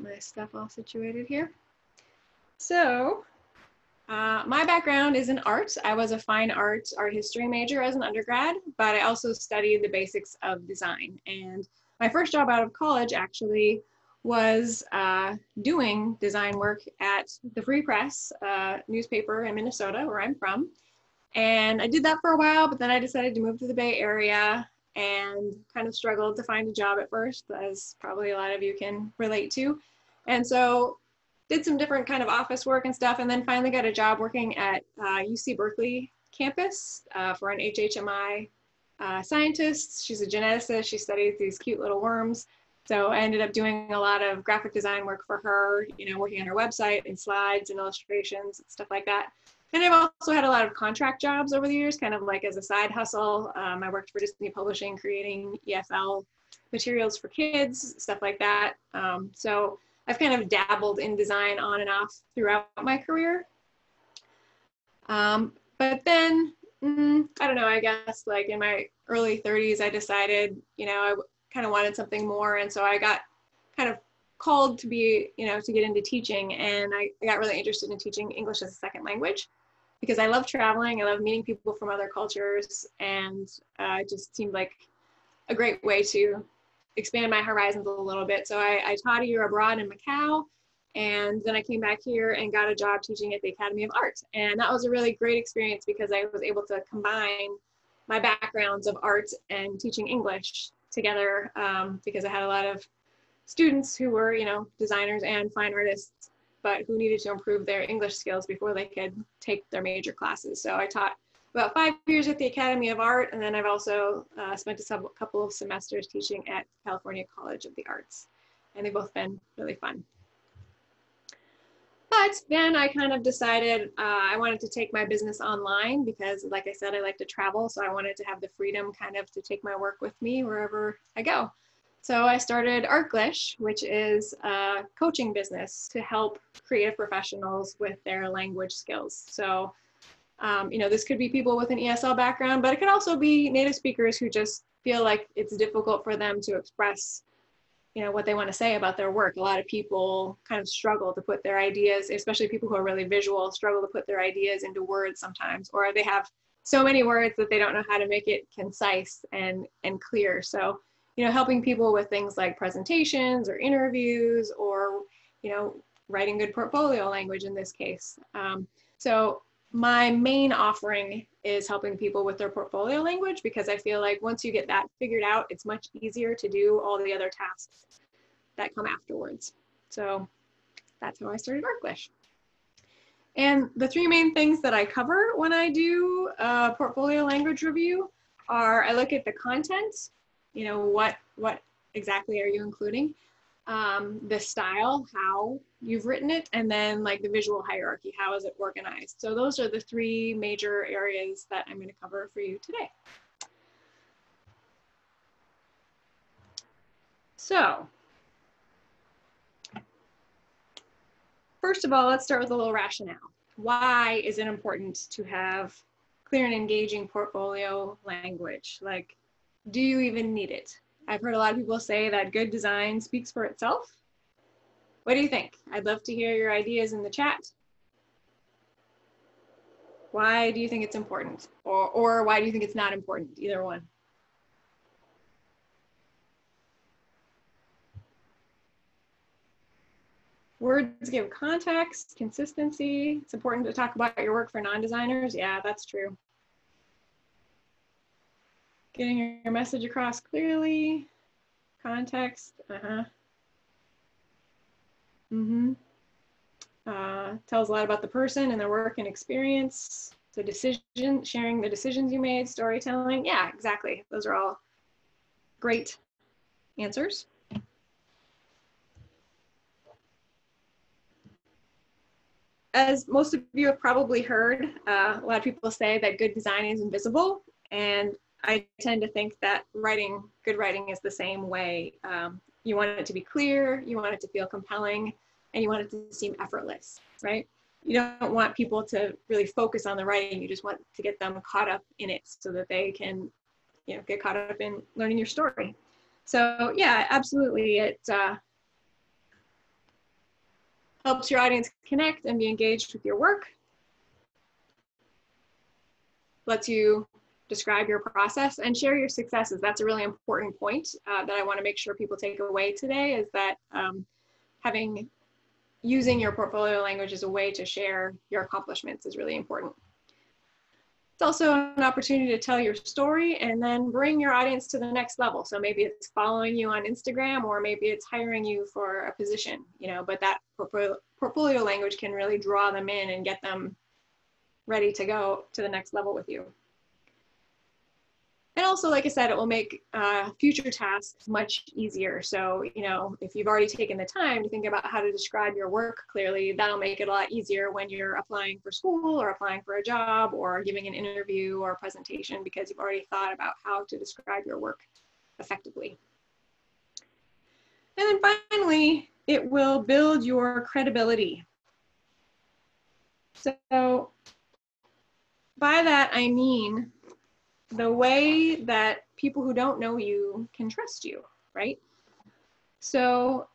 my stuff all situated here. So my background is in art. I was a fine art history major as an undergrad, but I also studied the basics of design. And my first job out of college actually was doing design work at the Free Press newspaper in Minnesota, where I'm from. And I did that for a while, but then I decided to move to the Bay Area and kind of struggled to find a job at first, as probably a lot of you can relate to. And so did some different kind of office work and stuff, and then finally got a job working at UC Berkeley campus for an HHMI scientist. She's a geneticist. She studies these cute little worms. So I ended up doing a lot of graphic design work for her, you know, working on her website and slides and illustrations and stuff like that. And I've also had a lot of contract jobs over the years, kind of like as a side hustle. I worked for Disney Publishing, creating EFL materials for kids, stuff like that. So I've kind of dabbled in design on and off throughout my career. But then, I don't know, I guess like in my early 30s, I decided, you know, I kind of wanted something more. And so I got kind of called to be, you know, to get into teaching. And I got really interested in teaching English as a second language because I love traveling. I love meeting people from other cultures. And it just seemed like a great way to expand my horizons a little bit. So I taught a year abroad in Macau, and then I came back here and got a job teaching at the Academy of Art. And that was a really great experience because I was able to combine my backgrounds of art and teaching English together because I had a lot of students who were, you know, designers and fine artists, but who needed to improve their English skills before they could take their major classes. So I taught about 5 years at the Academy of Art, and then I've also spent a couple of semesters teaching at California College of the Arts, and they've both been really fun. But then I kind of decided I wanted to take my business online because, like I said, I like to travel, so I wanted to have the freedom kind of to take my work with me wherever I go. So I started Artglish, which is a coaching business to help creative professionals with their language skills. So you know, this could be people with an ESL background, but it could also be native speakers who just feel like it's difficult for them to express, you know, what they want to say about their work. A lot of people kind of struggle to put their ideas, especially people who are really visual, struggle to put their ideas into words sometimes, or they have so many words that they don't know how to make it concise and clear. So, you know, helping people with things like presentations or interviews or, you know, writing good portfolio language in this case. So my main offering is helping people with their portfolio language because I feel like once you get that figured out, it's much easier to do all the other tasks that come afterwards. So that's how I started Artglish. And the 3 main things that I cover when I do a portfolio language review are I look at the content, you know, what exactly are you including? The style, how you've written it, and then like the visual hierarchy, how is it organized? So those are the 3 major areas that I'm going to cover for you today. So first of all, let's start with a little rationale. Why is it important to have clear and engaging portfolio language? Like, do you even need it? I've heard a lot of people say that good design speaks for itself. What do you think? I'd love to hear your ideas in the chat. Why do you think it's important? Or why do you think it's not important? Either one. Words give context, consistency. It's important to talk about your work for non-designers. Yeah, that's true. Getting your message across clearly, context, tells a lot about the person and their work and experience. So sharing the decisions you made, storytelling. Yeah, exactly. Those are all great answers. As most of you have probably heard, a lot of people say that good design is invisible, and I tend to think that good writing is the same way. You want it to be clear, you want it to feel compelling, and you want it to seem effortless, right? You don't want people to really focus on the writing, you just want to get them caught up in it so that they can, you know, get caught up in learning your story. So yeah, absolutely, Helps your audience connect and be engaged with your work. Lets you describe your process and share your successes. That's a really important point that I want to make sure people take away today, is that using your portfolio language as a way to share your accomplishments is really important. It's also an opportunity to tell your story and then bring your audience to the next level. So maybe it's following you on Instagram, or maybe it's hiring you for a position, but that portfolio language can really draw them in and get them ready to go to the next level with you. And also, like I said, it will make future tasks much easier. So, if you've already taken the time to think about how to describe your work clearly, that'll make it a lot easier when you're applying for school or applying for a job or giving an interview or a presentation, because you've already thought about how to describe your work effectively. And then finally, it will build your credibility. So by that, I mean the way that people who don't know you can trust you, right? So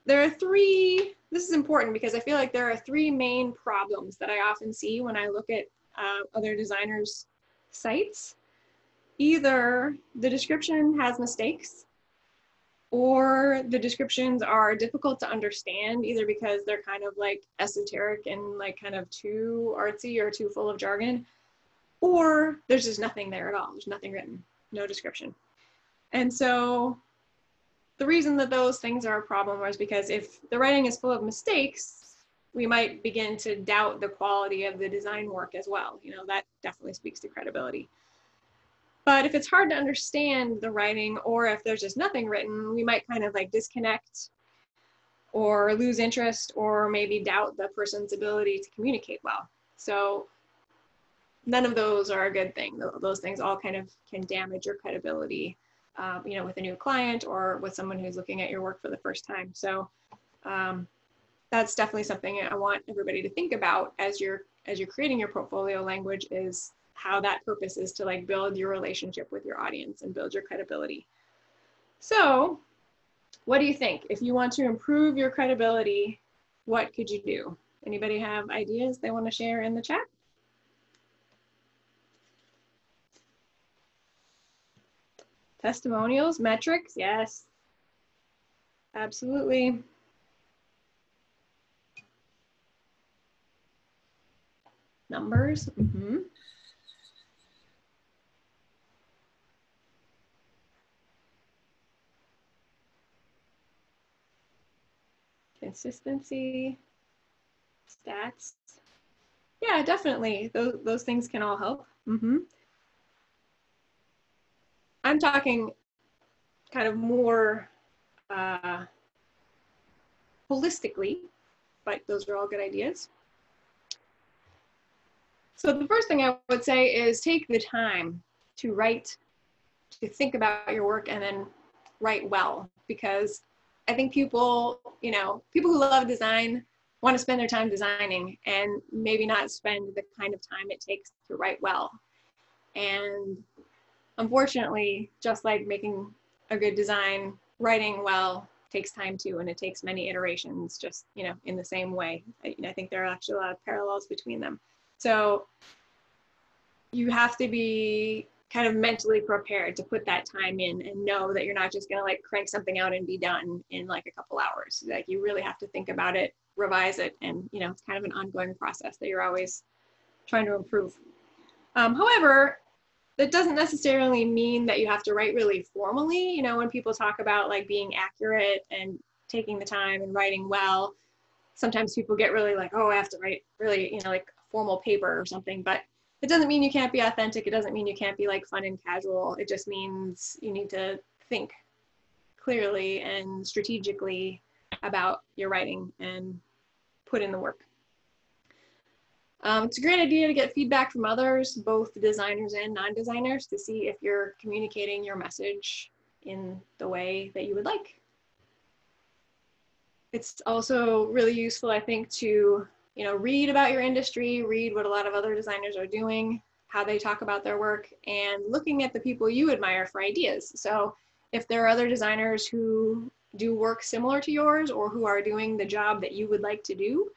there are this is important because I feel like there are 3 main problems that I often see when I look at other designers' sites. Either the description has mistakes, or the descriptions are difficult to understand, either because they're kind of like esoteric and like kind of too artsy or too full of jargon, or there's just nothing there at all. There's nothing written, no description. And so the reason that those things are a problem is because if the writing is full of mistakes, we might begin to doubt the quality of the design work as well. That definitely speaks to credibility. But if it's hard to understand the writing, or if there's just nothing written, we might kind of like disconnect or lose interest, or maybe doubt the person's ability to communicate well. So none of those are a good thing. Those things all kind of can damage your credibility, with a new client or with someone who's looking at your work for the first time. So that's definitely something I want everybody to think about as you're creating your portfolio language, is how that purpose is to like build your relationship with your audience and build your credibility. So what do you think? If you want to improve your credibility, what could you do? Anybody have ideas they want to share in the chat? Testimonials, metrics, yes, absolutely. Numbers, Consistency, stats. Yeah, definitely. Those things can all help. I'm talking kind of more holistically, but those are all good ideas. So the first thing I would say is take the time to write, to think about your work, and then write well, because I think people who love design want to spend their time designing and maybe not spend the kind of time it takes to write well. And unfortunately, just like making a good design, writing well takes time too, and it takes many iterations, just in the same way. I think there are actually a lot of parallels between them. So you have to be kind of mentally prepared to put that time in and know that you're not just going to like crank something out and be done in like a couple hours. Like you really have to think about it, revise it, and it's kind of an ongoing process that you're always trying to improve. However, that doesn't necessarily mean that you have to write really formally. When people talk about like being accurate and taking the time and writing well, sometimes people get really like, oh, I have to write really, like a formal paper or something. But it doesn't mean you can't be authentic. It doesn't mean you can't be like fun and casual. It just means you need to think clearly and strategically about your writing and put in the work. It's a great idea to get feedback from others, both designers and non-designers, to see if you're communicating your message in the way that you would like. It's also really useful, I think, to read about your industry, read what a lot of other designers are doing, how they talk about their work, and looking at the people you admire for ideas. So if there are other designers who do work similar to yours or who are doing the job that you would like to do,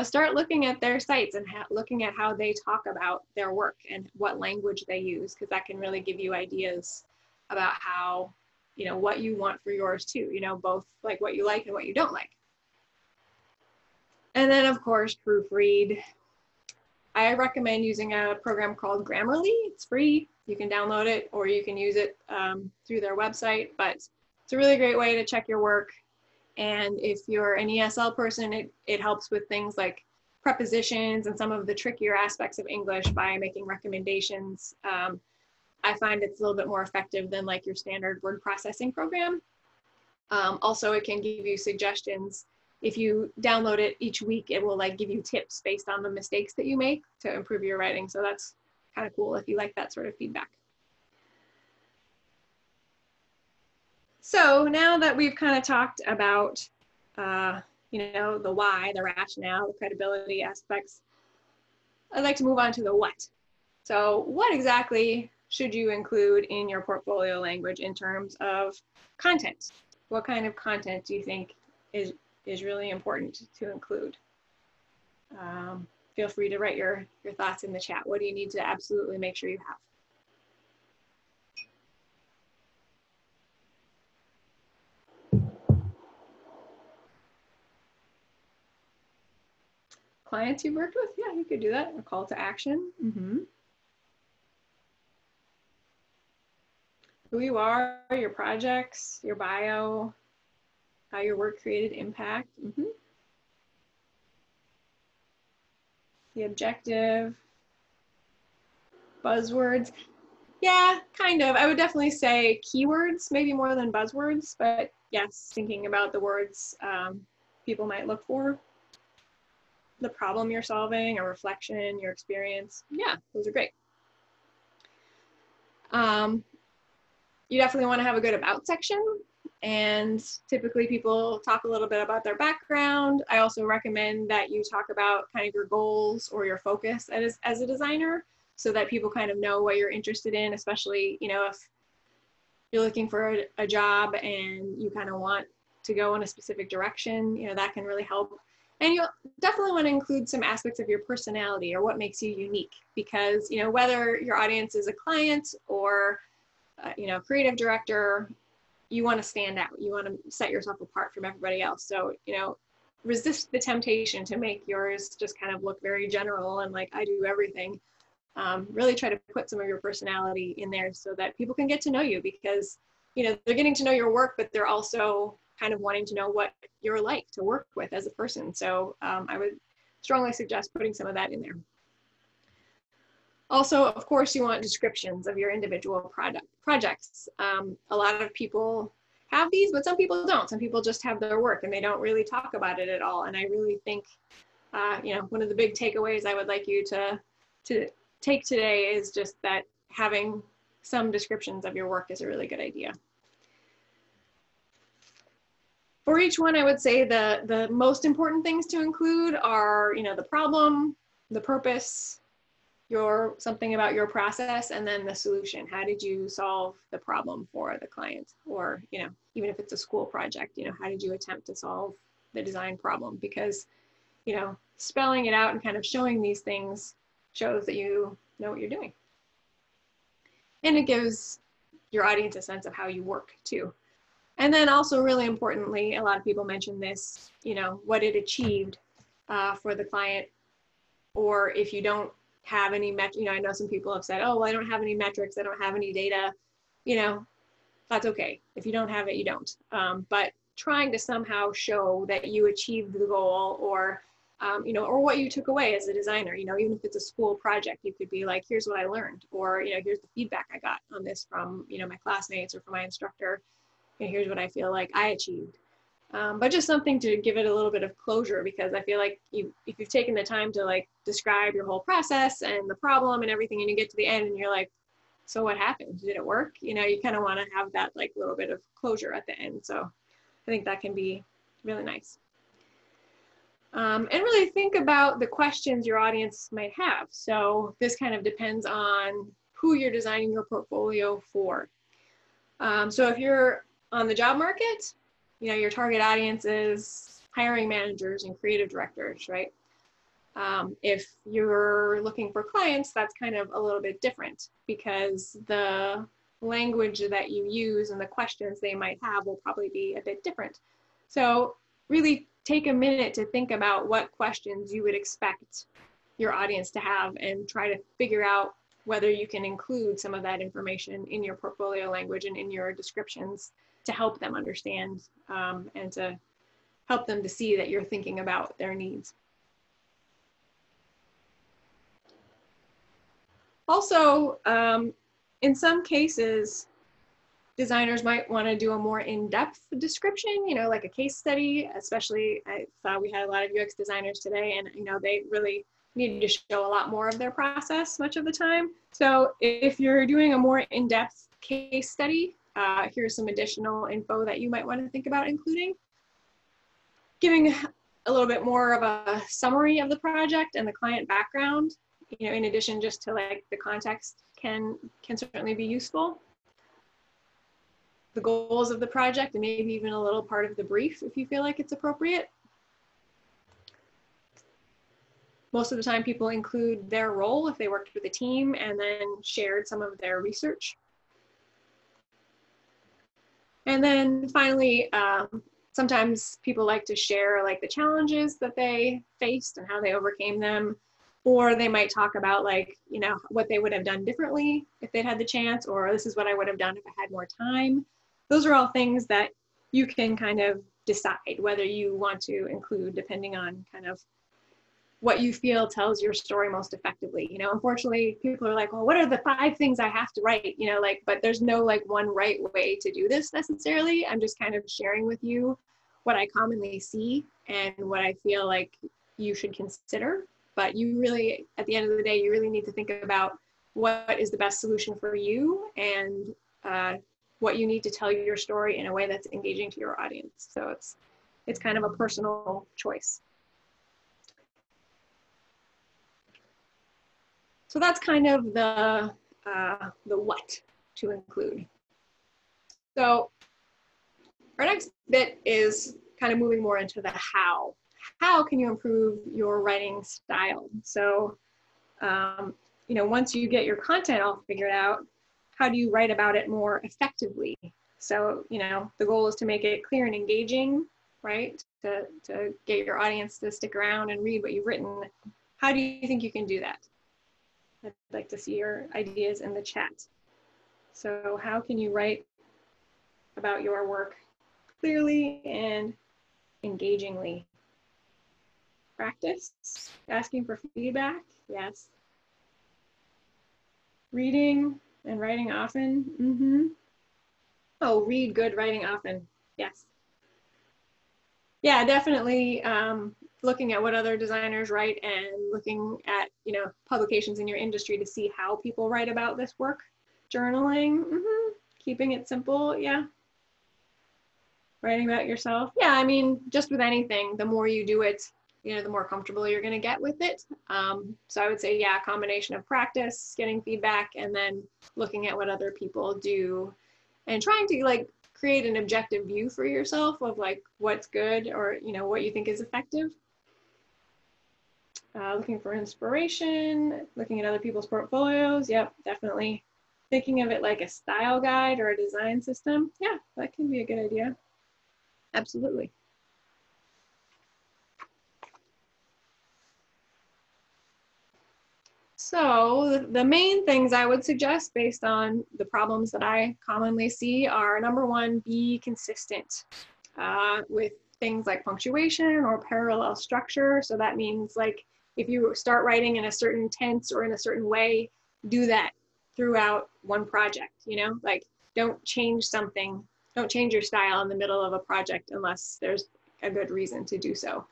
start looking at their sites and looking at how they talk about their work and what language they use, because that can really give you ideas about how, what you want for yours too, both like what you like and what you don't like. And then of course, proofread. I recommend using a program called Grammarly. It's free. You can download it or you can use it through their website, but it's a really great way to check your work. And if you're an ESL person, it helps with things like prepositions and some of the trickier aspects of English by making recommendations. I find it's a little bit more effective than like your standard word processing program. Also, it can give you suggestions. If you download it each week, it will like give you tips based on the mistakes that you make to improve your writing. So that's kind of cool if you like that sort of feedback. So now that we've kind of talked about, the why, the rationale, the credibility aspects, I'd like to move on to the what. So what exactly should you include in your portfolio language in terms of content? What kind of content do you think is really important to include? Feel free to write your thoughts in the chat. What do you need to absolutely make sure you have? Clients you've worked with? Yeah, you could do that. A call to action. Who you are, your projects, your bio, how your work created impact. The objective, buzzwords. Yeah, kind of. I would definitely say keywords, maybe more than buzzwords, but yes, thinking about the words people might look for. The problem you're solving, a reflection, your experience. Yeah, those are great. You definitely want to have a good about section, and typically people talk a little bit about their background. I also recommend that you talk about kind of your goals or your focus as a designer, so that people kind of know what you're interested in, especially, if you're looking for a job and you kind of want to go in a specific direction, that can really help. And you'll definitely want to include some aspects of your personality or what makes you unique, because, whether your audience is a client or, creative director, you want to stand out. You want to set yourself apart from everybody else. So, resist the temptation to make yours just kind of look very general and like, I do everything. Really try to put some of your personality in there so that people can get to know you, because, they're getting to know your work, but they're also kind of wanting to know what you're like to work with as a person. So I would strongly suggest putting some of that in there. Also, of course, you want descriptions of your individual projects. A lot of people have these, but some people don't. Some people just have their work and they don't really talk about it at all. And I really think, one of the big takeaways I would like you to take today is just that having some descriptions of your work is a really good idea. For each one, I would say the most important things to include are, the problem, the purpose, something about your process, and then the solution. How did you solve the problem for the client? Or, even if it's a school project, how did you attempt to solve the design problem? Because, spelling it out and kind of showing these things shows that you know what you're doing. And it gives your audience a sense of how you work too. And then also, really importantly, a lot of people mention this, what it achieved for the client. Or if you don't have any I know some people have said, oh, well, I don't have any metrics, I don't have any data, that's okay. If you don't have it, you don't. But trying to somehow show that you achieved the goal, or, or what you took away as a designer, even if it's a school project, you could be like, here's what I learned, or, here's the feedback I got on this from, my classmates or from my instructor. Here's what I feel like I achieved. But just something to give it a little bit of closure, because I feel like if you've taken the time to like describe your whole process and the problem and everything, and you get to the end and you're like, so what happened? Did it work? You kind of want to have that like little bit of closure at the end. So I think that can be really nice. And really think about the questions your audience might have. So this kind of depends on who you're designing your portfolio for. So if you're on the job market, your target audience is hiring managers and creative directors, right? If you're looking for clients, that's kind of a little bit different because the language that you use and the questions they might have will probably be a bit different. So really take a minute to think about what questions you would expect your audience to have and try to figure out whether you can include some of that information in your portfolio language and in your descriptions to help them understand and to help them to see that you're thinking about their needs. Also, in some cases, designers might want to do a more in-depth description, like a case study, especially I thought we had a lot of UX designers today, and they really need to show a lot more of their process much of the time. So if you're doing a more in-depth case study, here's some additional info that you might want to think about including. Giving a little bit more of a summary of the project and the client background, in addition just to like the context can certainly be useful. The goals of the project and maybe even a little part of the brief if you feel like it's appropriate. Most of the time people include their role if they worked with a team and then shared some of their research. And then finally, sometimes people like to share like the challenges that they faced and how they overcame them. Or they might talk about like, what they would have done differently if they'd had the chance, or this is what I would have done if I had more time. Those are all things that you can kind of decide whether you want to include depending on kind of what you feel tells your story most effectively. Unfortunately, people are like, well, what are the 5 things I have to write? But there's no like one right way to do this necessarily. I'm just kind of sharing with you what I commonly see and what I feel like you should consider. But you really, at the end of the day, you really need to think about what is the best solution for you and what you need to tell your story in a way that's engaging to your audience. So it's kind of a personal choice. So that's kind of the what to include. So our next bit is kind of moving more into the how. How can you improve your writing style? So, once you get your content all figured out, how do you write about it more effectively? So, the goal is to make it clear and engaging, right? To get your audience to stick around and read what you've written. How do you think you can do that? I'd like to see your ideas in the chat. So how can you write about your work clearly and engagingly? Practice, asking for feedback, yes. Reading and writing often, Oh, read good, writing often, yes. Yeah, definitely looking at what other designers write and looking at, publications in your industry to see how people write about this work. Journaling, keeping it simple, yeah. Writing about yourself, yeah, I mean, just with anything, the more you do it, the more comfortable you're going to get with it. So I would say, yeah, a combination of practice, getting feedback, and then looking at what other people do and trying to like create an objective view for yourself of like what's good or, what you think is effective. Looking for inspiration, looking at other people's portfolios. Yep, definitely. Thinking of it like a style guide or a design system. Yeah, that can be a good idea. Absolutely. So the main things I would suggest based on the problems that I commonly see are, number one, be consistent with things like punctuation or parallel structure. So that means like if you start writing in a certain tense or in a certain way, do that throughout one project, like don't change something, don't change your style in the middle of a project unless there's a good reason to do so.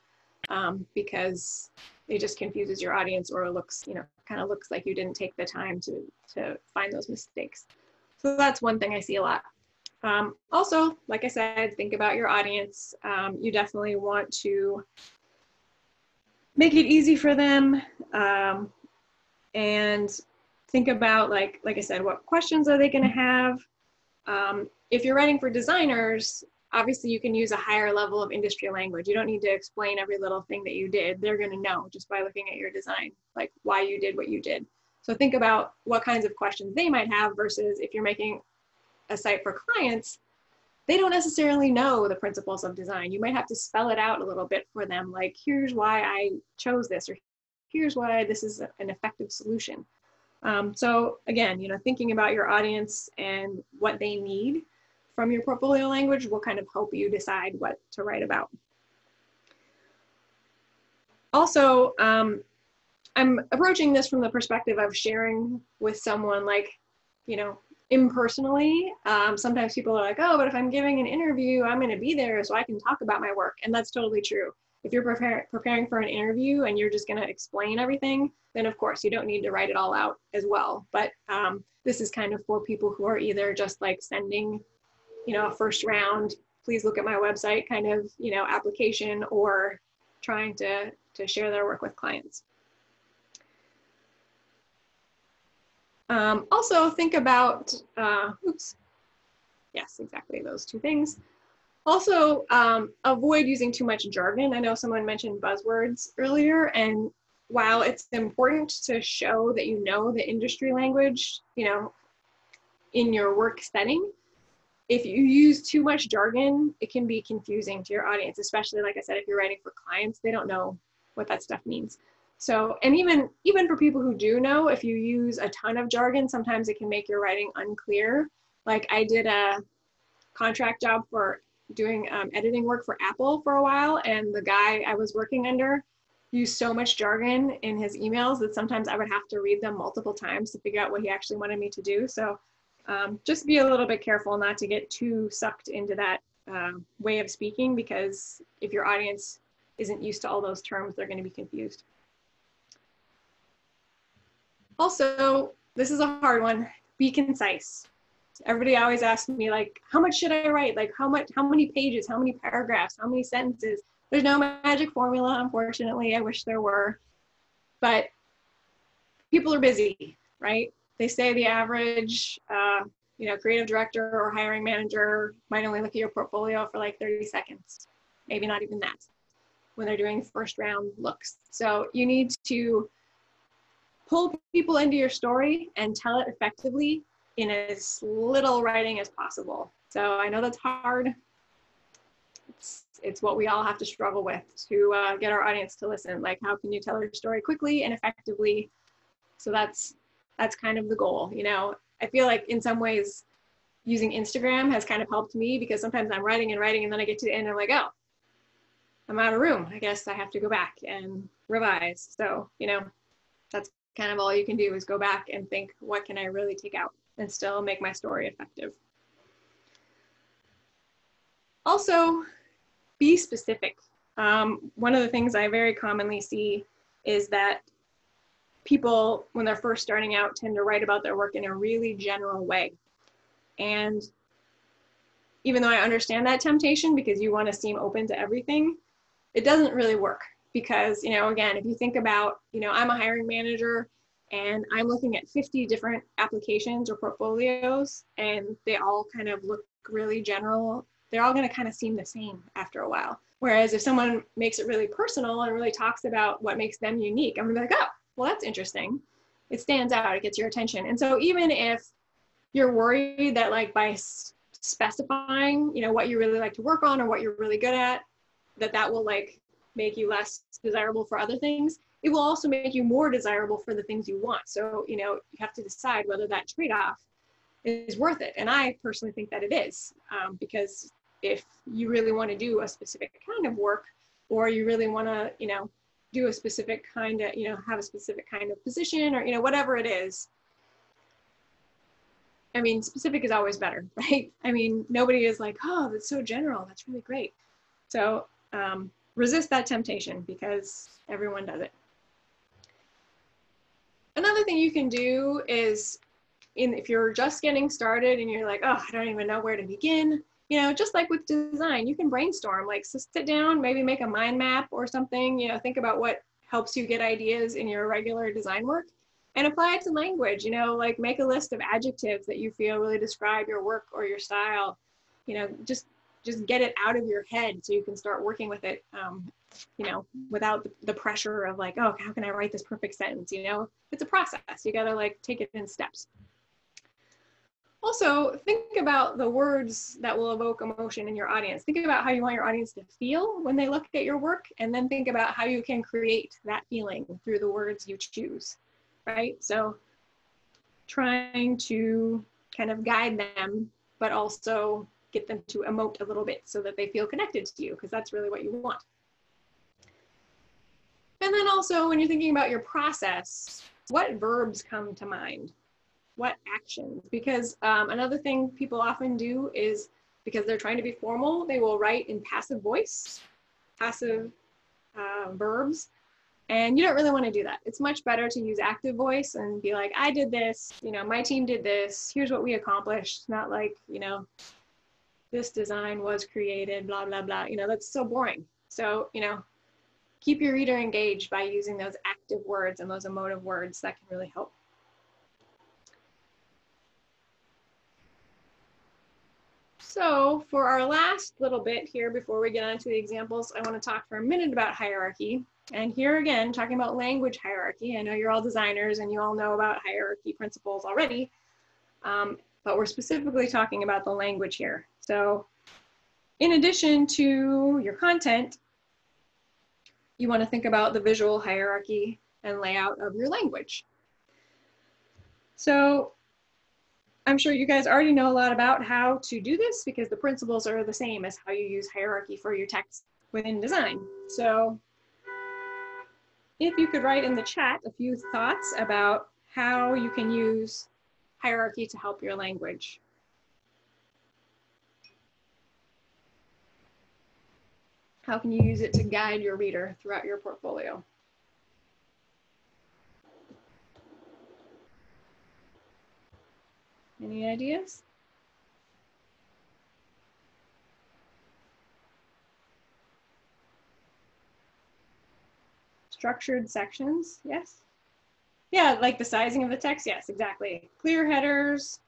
Because it just confuses your audience or looks, kind of looks like you didn't take the time to find those mistakes. So that's one thing I see a lot. Also, like I said, think about your audience. You definitely want to make it easy for them and think about, like I said, what questions are they going to have? if you're writing for designers, obviously you can use a higher level of industry language. You don't need to explain every little thing that you did. They're going to know just by looking at your design, like why you did what you did. So think about what kinds of questions they might have versus if you're making a site for clients, they don't necessarily know the principles of design. You might have to spell it out a little bit for them, like here's why I chose this, or here's why this is an effective solution. So again, thinking about your audience and what they need from your portfolio language will kind of help you decide what to write about. Also, I'm approaching this from the perspective of sharing with someone, like, impersonally. Sometimes people are like, oh, but if I'm giving an interview, I'm going to be there so I can talk about my work. And that's totally true. If you're preparing for an interview and you're just going to explain everything, then of course you don't need to write it all out as well. But this is kind of for people who are either just like sending, a first round, please look at my website kind of, application, or trying to share their work with clients. Also think about, yes, exactly those two things. Also, avoid using too much jargon. I know someone mentioned buzzwords earlier, and while it's important to show that you know the industry language, in your work setting, if you use too much jargon, it can be confusing to your audience, especially, like I said, if you're writing for clients, they don't know what that stuff means. So, and even for people who do know, if you use a ton of jargon, sometimes it can make your writing unclear. Like I did a contract job for doing editing work for Apple for a while, and the guy I was working under used so much jargon in his emails that sometimes I would have to read them multiple times to figure out what he actually wanted me to do. So just be a little bit careful not to get too sucked into that way of speaking, because if your audience isn't used to all those terms, they're going to be confused. Also, this is a hard one, be concise. Everybody always asks me, like, how much should I write? Like, how many pages, how many paragraphs, how many sentences? There's no magic formula, unfortunately. I wish there were. But people are busy, right? They say the average, creative director or hiring manager might only look at your portfolio for like 30 seconds, maybe not even that, when they're doing first round looks. So you need to pull people into your story and tell it effectively in as little writing as possible. So I know that's hard. It's what we all have to struggle with to get our audience to listen. Like, how can you tell your story quickly and effectively? So that's kind of the goal. I feel like in some ways using Instagram has kind of helped me, because sometimes I'm writing and writing and then I get to the end and I'm like, oh, I'm out of room. I guess I have to go back and revise. So, that's kind of all you can do, is go back and think, what can I really take out and still make my story effective? Also, be specific. One of the things I very commonly see is that people, when they're first starting out, tend to write about their work in a really general way. And even though I understand that temptation, because you want to seem open to everything, it doesn't really work. Because, again, if you think about, I'm a hiring manager and I'm looking at 50 different applications or portfolios, and they all kind of look really general, they're all going to kind of seem the same after a while. Whereas if someone makes it really personal and really talks about what makes them unique, I'm going to be like, oh, well, that's interesting. It stands out, it gets your attention. And so even if you're worried that, like, by specifying, what you really like to work on or what you're really good at, that will like make you less desirable for other things, it will also make you more desirable for the things you want. So, you have to decide whether that trade-off is worth it. And I personally think that it is, because if you really want to do a specific kind of work, or you really want to, do a specific kind of, have a specific kind of position, or, whatever it is, I mean, specific is always better, right? I mean, nobody is like, oh, that's so general, that's really great. So resist that temptation, because everyone does it. Another thing you can do is, if you're just getting started and you're like, oh, I don't even know where to begin, just like with design, you can brainstorm, like, so sit down, maybe make a mind map or something, think about what helps you get ideas in your regular design work, And apply it to language, you know, like make a list of adjectives that you feel really describe your work or your style. You know, just get it out of your head so you can start working with it, you know, without the pressure of like, oh, how can I write this perfect sentence? You know, it's a process. You got to like take it in steps. Also, think about the words that will evoke emotion in your audience. Think about how you want your audience to feel when they look at your work, and then think about how you can create that feeling through the words you choose, right? So trying to kind of guide them, but also get them to emote a little bit so that they feel connected to you, because that's really what you want. And then also when you're thinking about your process, what verbs come to mind? What actions? Because another thing people often do is, because they're trying to be formal, they will write in passive voice, passive verbs, and you don't really want to do that. It's much better to use active voice and be like, I did this, you know, my team did this, here's what we accomplished, not like, you know, this design was created, blah, blah, blah. You know, that's so boring. So, you know, keep your reader engaged by using those active words and those emotive words. That can really help. So for our last little bit here, before we get on to the examples, I want to talk for a minute about hierarchy. And here again, talking about language hierarchy. I know you're all designers and you all know about hierarchy principles already, but we're specifically talking about the language here. So in addition to your content, you want to think about the visual hierarchy and layout of your language. So I'm sure you guys already know a lot about how to do this, because the principles are the same as how you use hierarchy for your text within design. So if you could write in the chat a few thoughts about how you can use hierarchy to help your language. How can you use it to guide your reader throughout your portfolio? Any ideas? Structured sections, yes. Yeah, like the sizing of the text, yes, exactly. Clear headers,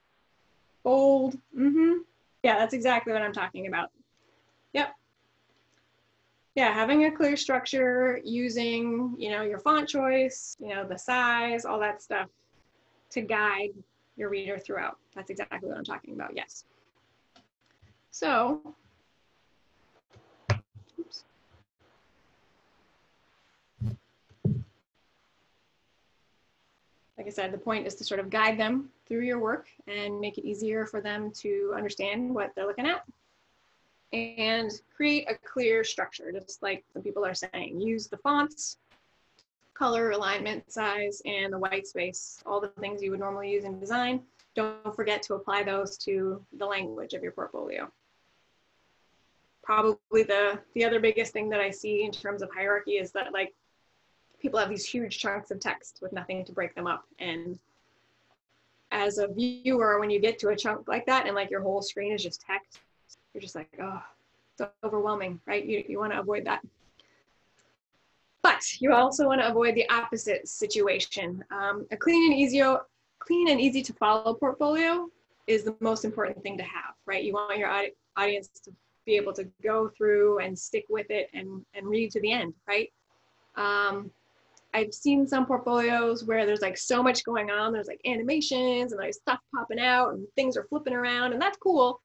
bold, Yeah, that's exactly what I'm talking about. Yep. Yeah, having a clear structure, using, you know, your font choice, you know, the size, all that stuff to guide your reader throughout. That's exactly what I'm talking about, yes. So, oops. Like I said, the point is to sort of guide them through your work and make it easier for them to understand what they're looking at. And create a clear structure, just like some people are saying. Use the fonts, color, alignment, size, and the white space, all the things you would normally use in design. Don't forget to apply those to the language of your portfolio. Probably the other biggest thing that I see in terms of hierarchy is that like people have these huge chunks of text with nothing to break them up. And as a viewer, when you get to a chunk like that and like your whole screen is just text, you're just like, oh, it's overwhelming, right? You want to avoid that. But you also want to avoid the opposite situation. A clean and easy to follow portfolio is the most important thing to have, right? You want your audience to be able to go through and stick with it and read to the end, right? I've seen some portfolios where there's like so much going on. There's like animations and there's stuff popping out and things are flipping around, and that's cool.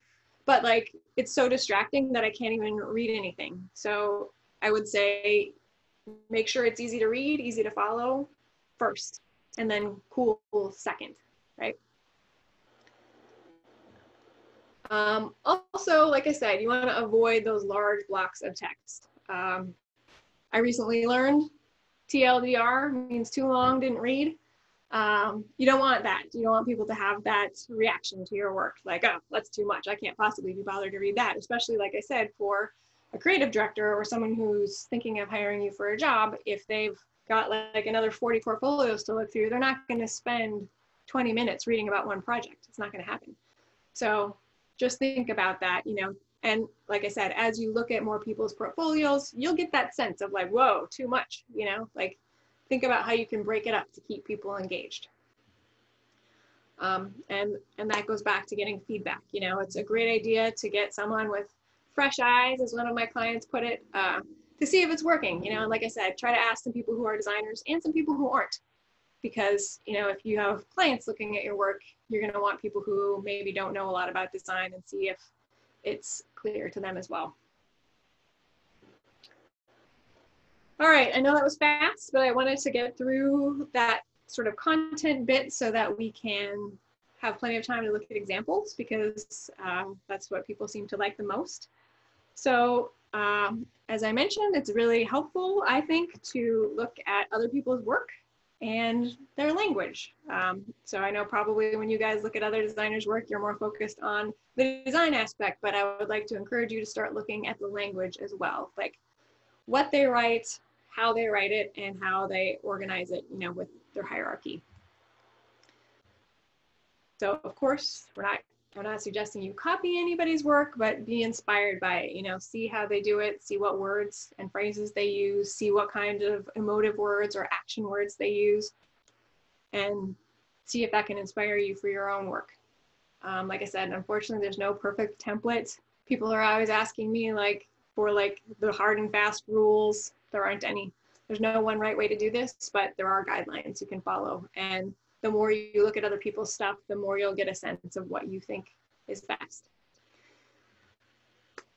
But like, it's so distracting that I can't even read anything. So I would say, make sure it's easy to read, easy to follow first, and then cool second, right? Also, like I said, you want to avoid those large blocks of text. I recently learned TLDR means too long, didn't read. You don't want that. You don't want people to have that reaction to your work. Like, oh, that's too much. I can't possibly be bothered to read that, especially, like I said, for a creative director or someone who's thinking of hiring you for a job. If they've got like another 40 portfolios to look through, they're not going to spend 20 minutes reading about one project. It's not going to happen. So just think about that, you know. And like I said, as you look at more people's portfolios, you'll get that sense of like, whoa, too much, you know, like think about how you can break it up to keep people engaged. And that goes back to getting feedback. You know, it's a great idea to get someone with fresh eyes, as one of my clients put it, to see if it's working. You know, and like I said, try to ask some people who are designers and some people who aren't, because, you know, if you have clients looking at your work, you're going to want people who maybe don't know a lot about design and see if it's clear to them as well. All right, I know that was fast, but I wanted to get through that sort of content bit so that we can have plenty of time to look at examples, because that's what people seem to like the most. So as I mentioned, it's really helpful, I think, to look at other people's work and their language. So I know probably when you guys look at other designers' work, you're more focused on the design aspect, but I would like to encourage you to start looking at the language as well, like what they write, how they write it, and how they organize it, you know, with their hierarchy. So of course, we're not suggesting you copy anybody's work, but be inspired by it. You know, see how they do it, see what words and phrases they use, see what kind of emotive words or action words they use, and see if that can inspire you for your own work. Like I said, unfortunately, there's no perfect template. People are always asking me like for like the hard and fast rules. There aren't any. There's no one right way to do this, but there are guidelines you can follow. And the more you look at other people's stuff, the more you'll get a sense of what you think is best.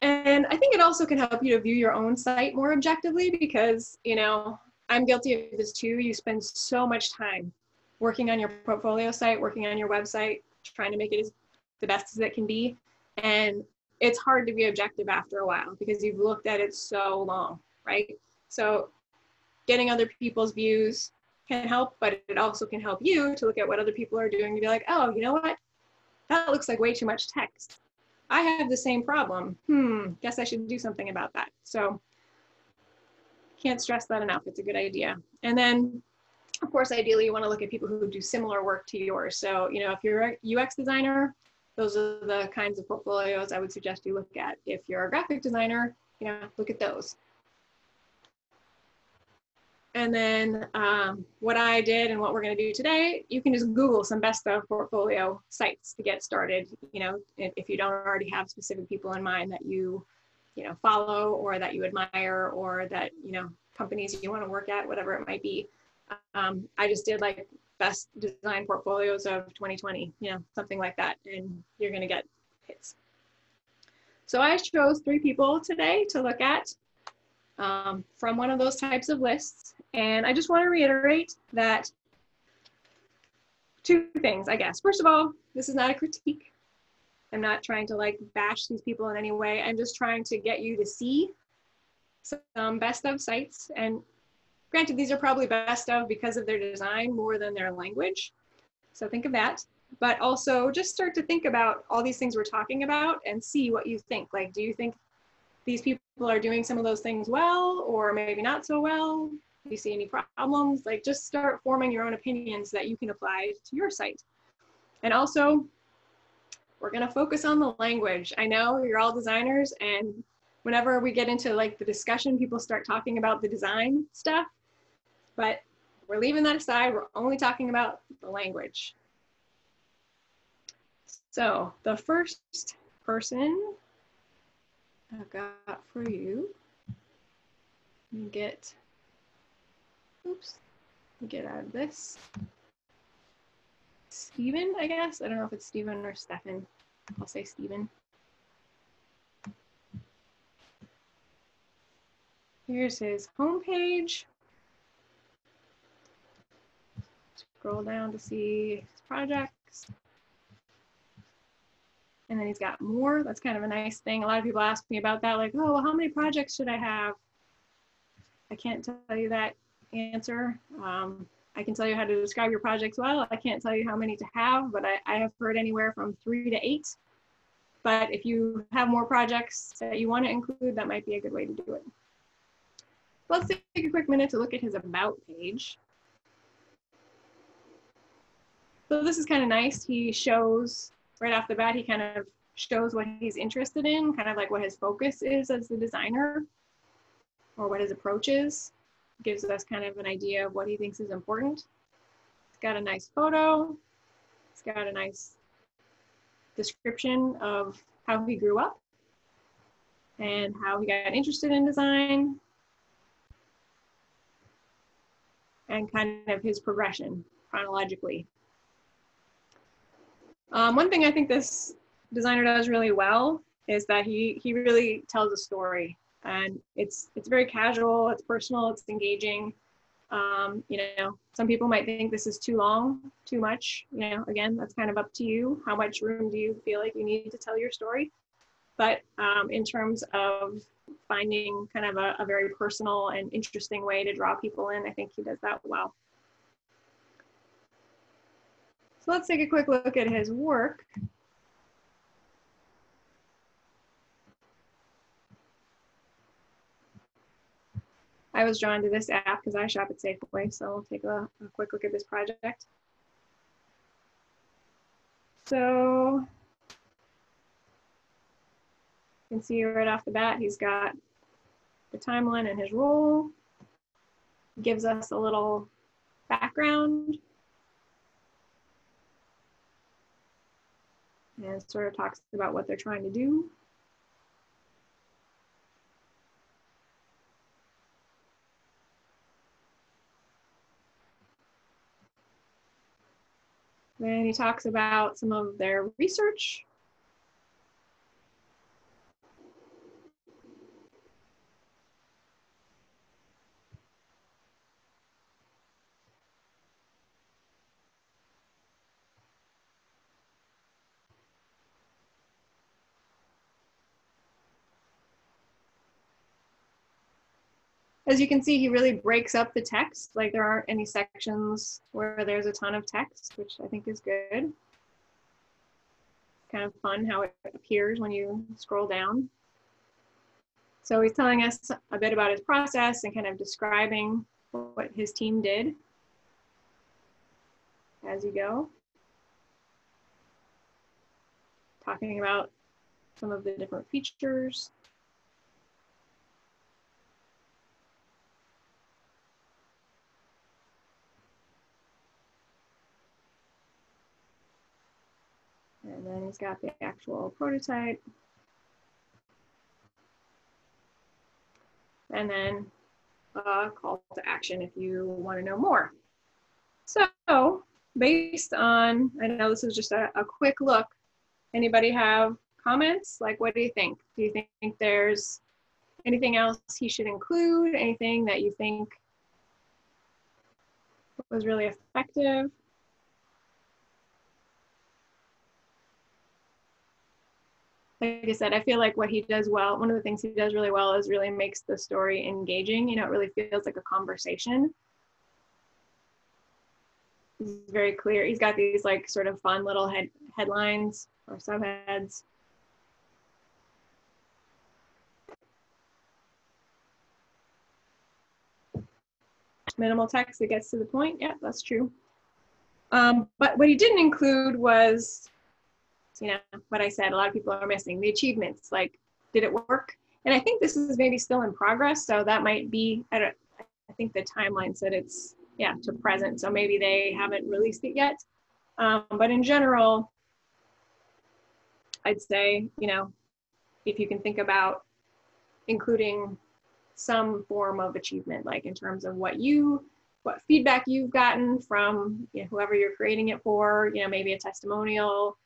And I think it also can help you to view your own site more objectively, because, you know, I'm guilty of this too. You spend so much time working on your portfolio site, working on your website, trying to make it the best as it can be. And it's hard to be objective after a while because you've looked at it so long, right? So getting other people's views can help, but it also can help you to look at what other people are doing and be like, oh, you know what? That looks like way too much text. I have the same problem. Guess I should do something about that. So can't stress that enough. It's a good idea. And then, of course, ideally, you want to look at people who do similar work to yours. So, you know, if you're a UX designer, those are the kinds of portfolios I would suggest you look at. If you're a graphic designer, you know, look at those. And then what I did and what we're going to do today, you can just Google some best of portfolio sites to get started. You know, if you don't already have specific people in mind that you know, follow or that you admire or that, you know, companies you want to work at, whatever it might be. I just did like best design portfolios of 2020, you know, something like that, and you're going to get hits. So I chose 3 people today to look at from one of those types of lists. And I just want to reiterate that 2 things, I guess. First of all, this is not a critique. I'm not trying to like bash these people in any way. I'm just trying to get you to see some best of sites. And granted, these are probably best of because of their design more than their language. So think of that. But also just start to think about all these things we're talking about and see what you think. Like, do you think these people are doing some of those things well, or maybe not so well? Do you see any problems? Like, just start forming your own opinions that you can apply to your site. And also, we're going to focus on the language. I know you're all designers, and whenever we get into like the discussion, people start talking about the design stuff, but we're leaving that aside. We're only talking about the language. So the first person I've got for you, get out of this. Steven, I guess. I don't know if it's Steven or Stefan. I'll say Steven. Here's his homepage. Scroll down to see his projects. And then he's got more. That's kind of a nice thing. A lot of people ask me about that, like, oh, well, how many projects should I have? I can't tell you that answer. I can tell you how to describe your projects well. I can't tell you how many to have, but I have heard anywhere from 3 to 8. But if you have more projects that you want to include, that might be a good way to do it. Let's take a quick minute to look at his About page. So this is kind of nice. He shows, right off the bat, he kind of shows what he's interested in, kind of like what his focus is as the designer, or what his approach is. Gives us kind of an idea of what he thinks is important. It's got a nice photo. It's got a nice description of how he grew up and how he got interested in design and kind of his progression chronologically. One thing I think this designer does really well is that he really tells a story, and it's very casual, it's personal, it's engaging. You know, some people might think this is too long, too much. You know, again, that's kind of up to you. How much room do you feel like you need to tell your story? But in terms of finding kind of a very personal and interesting way to draw people in, I think he does that well. So let's take a quick look at his work. I was drawn to this app because I shop at Safeway, so we'll take a quick look at this project. So you can see right off the bat, he's got the timeline and his role. He gives us a little background and sort of talks about what they're trying to do. Then he talks about some of their research. As you can see, he really breaks up the text. Like there aren't any sections where there's a ton of text, which I think is good. Kind of fun how it appears when you scroll down. So he's telling us a bit about his process and kind of describing what his team did as you go. Talking about some of the different features. And then he's got the actual prototype. And then a call to action if you want to know more. So based on, I know this is just a quick look, anybody have comments? Like, what do you think? Do you think there's anything else he should include? Anything that you think was really effective? Like I said, I feel like what he does well, one of the things he does really well is really makes the story engaging. You know, it really feels like a conversation. He's very clear. He's got these like sort of fun little headlines or subheads. Minimal text that gets to the point. Yeah, that's true. But what he didn't include was, you know, what I said, a lot of people are missing the achievements. Like, did it work? And I think this is maybe still in progress. So that might be, I think the timeline said it's, yeah, to present. So maybe they haven't released it yet. But in general, I'd say, you know, if you can think about including some form of achievement, like in terms of what feedback you've gotten from, you know, whoever you're creating it for, you know, maybe a testimonial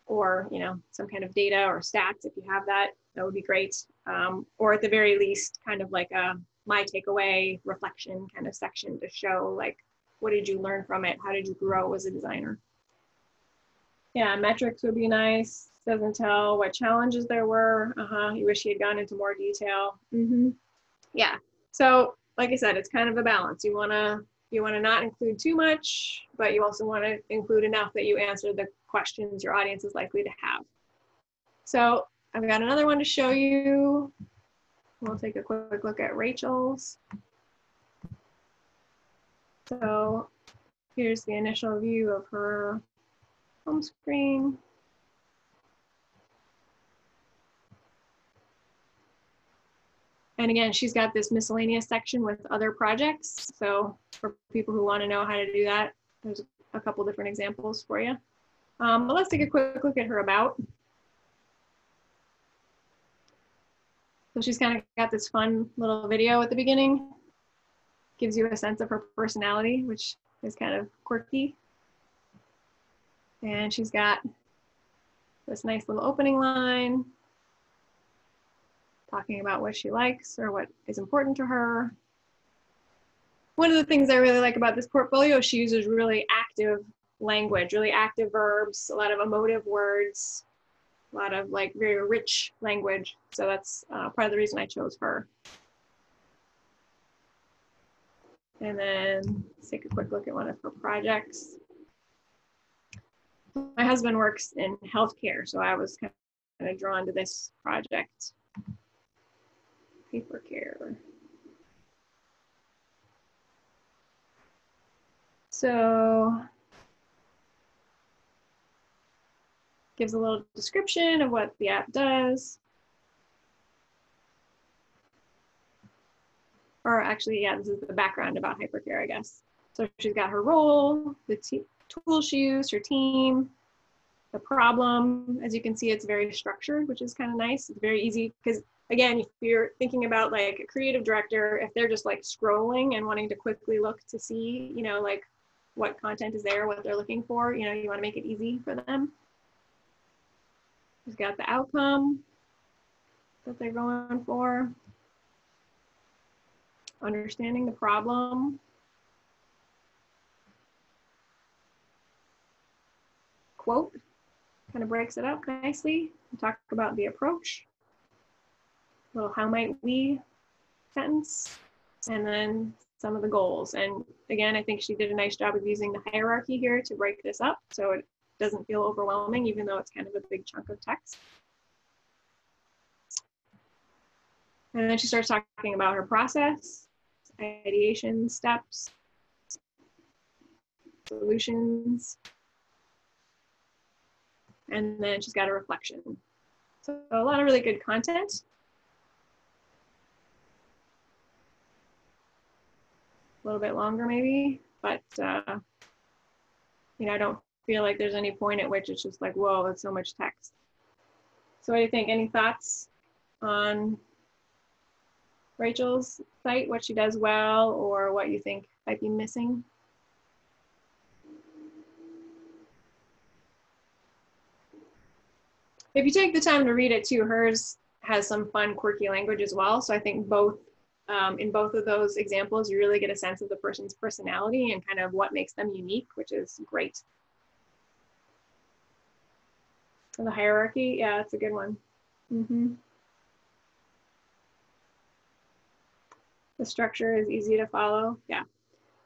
or, you know, some kind of data or stats. If you have that, that would be great. Or at the very least, kind of like a my takeaway reflection kind of section to show like, what did you learn from it? How did you grow as a designer? Yeah, metrics would be nice. Doesn't tell what challenges there were. You wish he had gone into more detail. Yeah, so like I said, it's kind of a balance. You wanna not include too much, but you also wanna include enough that you answer the questions your audience is likely to have. So I've got another one to show you. We'll take a quick look at Rachel's. So here's the initial view of her home screen. And again, she's got this miscellaneous section with other projects. So for people who want to know how to do that, there's a couple different examples for you. But let's take a quick look at her about. So she's kind of got this fun little video at the beginning. Gives you a sense of her personality, which is kind of quirky. And she's got this nice little opening line talking about what she likes or what is important to her. One of the things I really like about this portfolio is she uses really active language, really active verbs, a lot of emotive words, a lot of like very rich language. So that's part of the reason I chose her. And then let's take a quick look at one of her projects. My husband works in healthcare, so I was kind of drawn to this project. Paper care. So gives a little description of what the app does. Or actually, yeah, this is the background about hypercare, I guess. So she's got her role, the tools she used, her team, the problem. As you can see, it's very structured, which is kind of nice. It's very easy because, again, if you're thinking about like a creative director, if they're just like scrolling and wanting to quickly look to see, you know, like what content is there, what they're looking for, you know, you want to make it easy for them. She's got the outcome that they're going for. Understanding the problem. Quote kind of breaks it up nicely. We talk about the approach. A little how might we sentence. And then some of the goals. And again, I think she did a nice job of using the hierarchy here to break this up so it doesn't feel overwhelming, even though it's kind of a big chunk of text. And then she starts talking about her process, ideation steps, solutions, and then she's got a reflection. So a lot of really good content. A little bit longer maybe, but you know, I don't feel like there's any point at which it's just like, whoa, that's so much text. So what do you think? Any thoughts on Rachel's site, what she does well, or what you think might be missing? If you take the time to read it too, hers has some fun, quirky language as well. So I think both in both of those examples, you really get a sense of the person's personality and kind of what makes them unique, which is great. And the hierarchy, yeah, that's a good one. The structure is easy to follow. Yeah.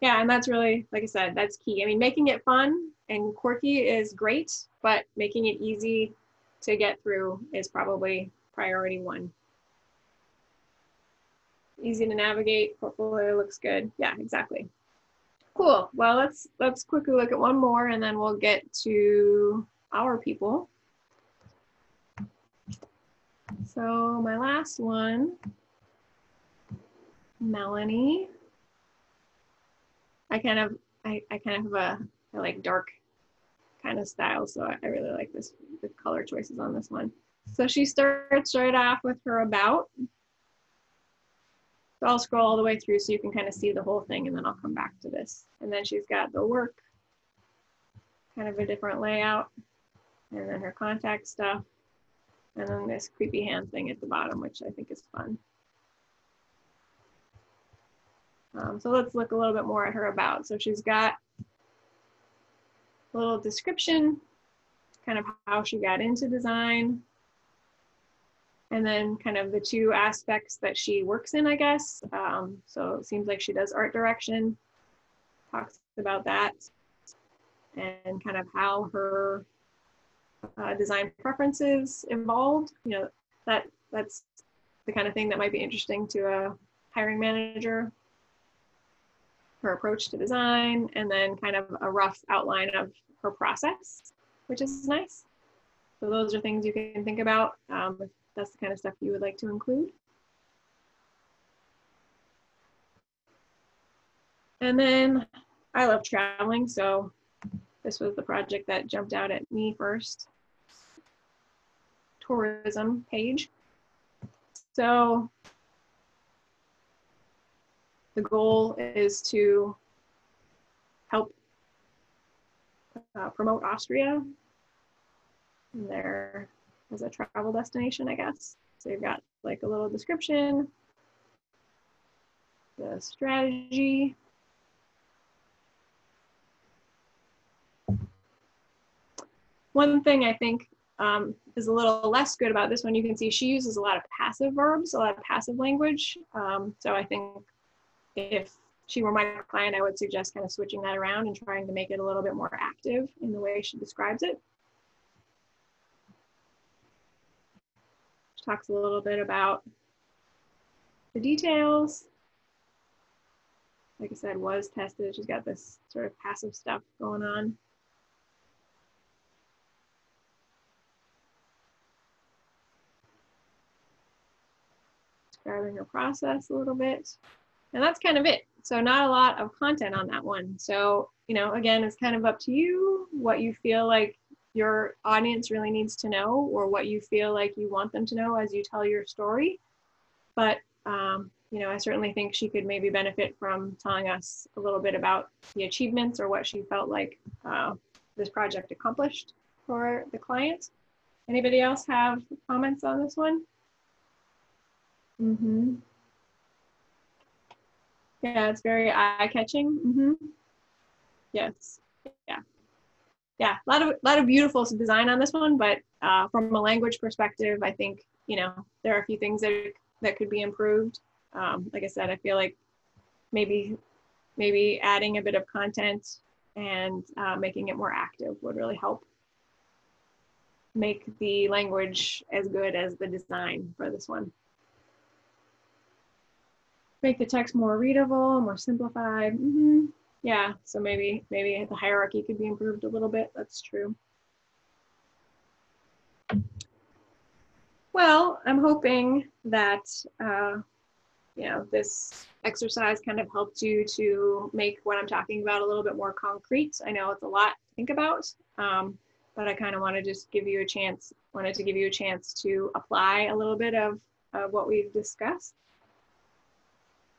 Yeah, and that's really, like I said, that's key. I mean, making it fun and quirky is great, but making it easy to get through is probably priority one. Easy to navigate, portfolio looks good. Yeah, exactly. Cool. Well, let's quickly look at one more and then we'll get to our people. So my last one, Melanie. I kind of have I like dark kind of style, so I really like the color choices on this one. So she starts right off with her about. So I'll scroll all the way through so you can kind of see the whole thing, and then I'll come back to this. And then she's got the work, kind of a different layout, and then her contact stuff, and then this creepy hand thing at the bottom, which I think is fun. So let's look a little bit more at her about. So she's got a little description, kind of how she got into design, and then kind of the two aspects that she works in, I guess. So it seems like she does art direction, talks about that, and kind of how her design preferences evolved. You know, that's the kind of thing that might be interesting to a hiring manager. Her approach to design, and then kind of a rough outline of her process, which is nice. So those are things you can think about if that's the kind of stuff you would like to include. And then I love traveling, so This was the project that jumped out at me first. Tourism page. So the goal is to help promote Austria there as a travel destination, I guess. So you've got like a little description, the strategy. One thing I think is a little less good about this one, you can see she uses a lot of passive verbs, a lot of passive language. So I think if she were my client, I would suggest kind of switching that around and trying to make it a little bit more active in the way she describes it. She talks a little bit about the details. Like I said, was tested. She's got this sort of passive stuff going on. Describing her process a little bit. And that's kind of it. So not a lot of content on that one. So, you know, again, it's kind of up to you what you feel like your audience really needs to know, or what you feel like you want them to know as you tell your story. But, you know, I certainly think she could maybe benefit from telling us a little bit about the achievements or what she felt like this project accomplished for the client. Anybody else have comments on this one? Mm-hmm. Yeah, it's very eye-catching. Mm-hmm. Yes. Yeah. Yeah. A lot of beautiful design on this one, but from a language perspective, I think, you know, there are a few things that could be improved. Like I said, I feel like maybe adding a bit of content and making it more active would really help make the language as good as the design for this one. Make the text more readable, more simplified. Mm-hmm. Yeah, so maybe the hierarchy could be improved a little bit. That's true. Well, I'm hoping that you know, this exercise kind of helped you to make what I'm talking about a little bit more concrete. I know it's a lot to think about, but I kind of want to just give you a chance. Wanted to give you a chance to apply a little bit of what we've discussed.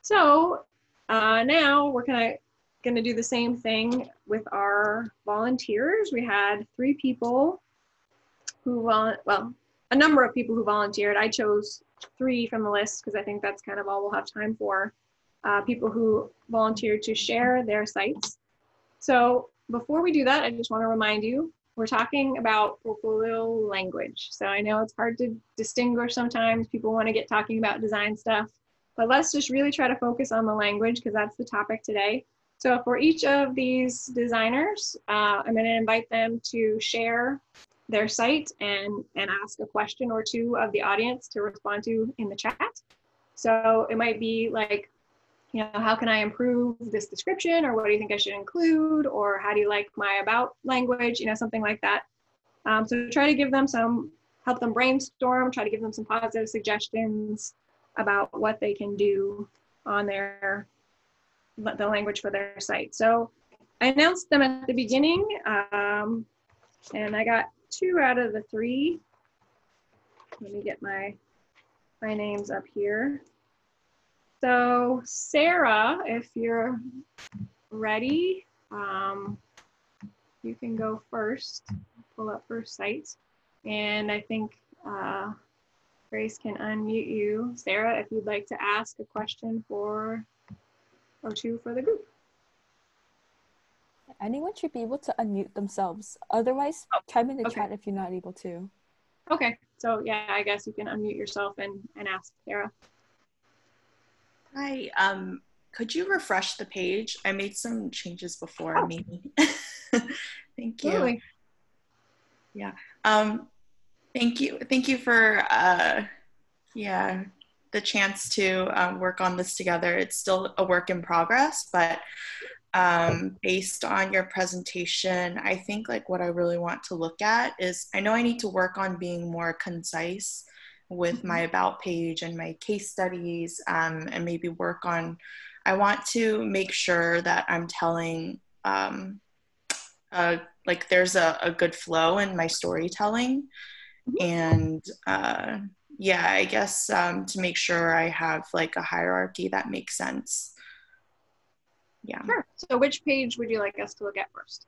So now we're going to do the same thing with our volunteers. We had 3 people who, a number of people who volunteered. I chose 3 from the list because I think that's kind of all we'll have time for. People who volunteered to share their sites. So before we do that, I just want to remind you, we're talking about portfolio language. So I know it's hard to distinguish sometimes. People want to get talking about design stuff. But let's just really try to focus on the language because that's the topic today. So for each of these designers, I'm going to invite them to share their site and ask a question or 2 of the audience to respond to in the chat. So it might be like, you know, how can I improve this description, or what do you think I should include, or how do you like my about language, you know, something like that. So try to give them help them brainstorm, try to give them some positive suggestions about what they can do on the language for their site. So I announced them at the beginning, and I got 2 out of the 3. Let me get my names up here. So Sarah, if you're ready, you can go first. Pull up her site, and I think Grace can unmute you. Sarah, if you'd like to ask a question or 2 for the group. Anyone should be able to unmute themselves. Otherwise, type in the chat if you're not able to. Okay, so yeah, I guess you can unmute yourself and ask Sarah. Hi, could you refresh the page? I made some changes before, maybe. Thank you. Absolutely. Yeah. Thank you for the chance to work on this together. It's still a work in progress, but based on your presentation, I think like what I really want to look at is, I know I need to work on being more concise with my about page and my case studies, and maybe work on, I want to make sure that I'm telling a like there's a good flow in my storytelling. And yeah, I guess to make sure I have like a hierarchy that makes sense. Yeah. Sure. So which page would you like us to look at first?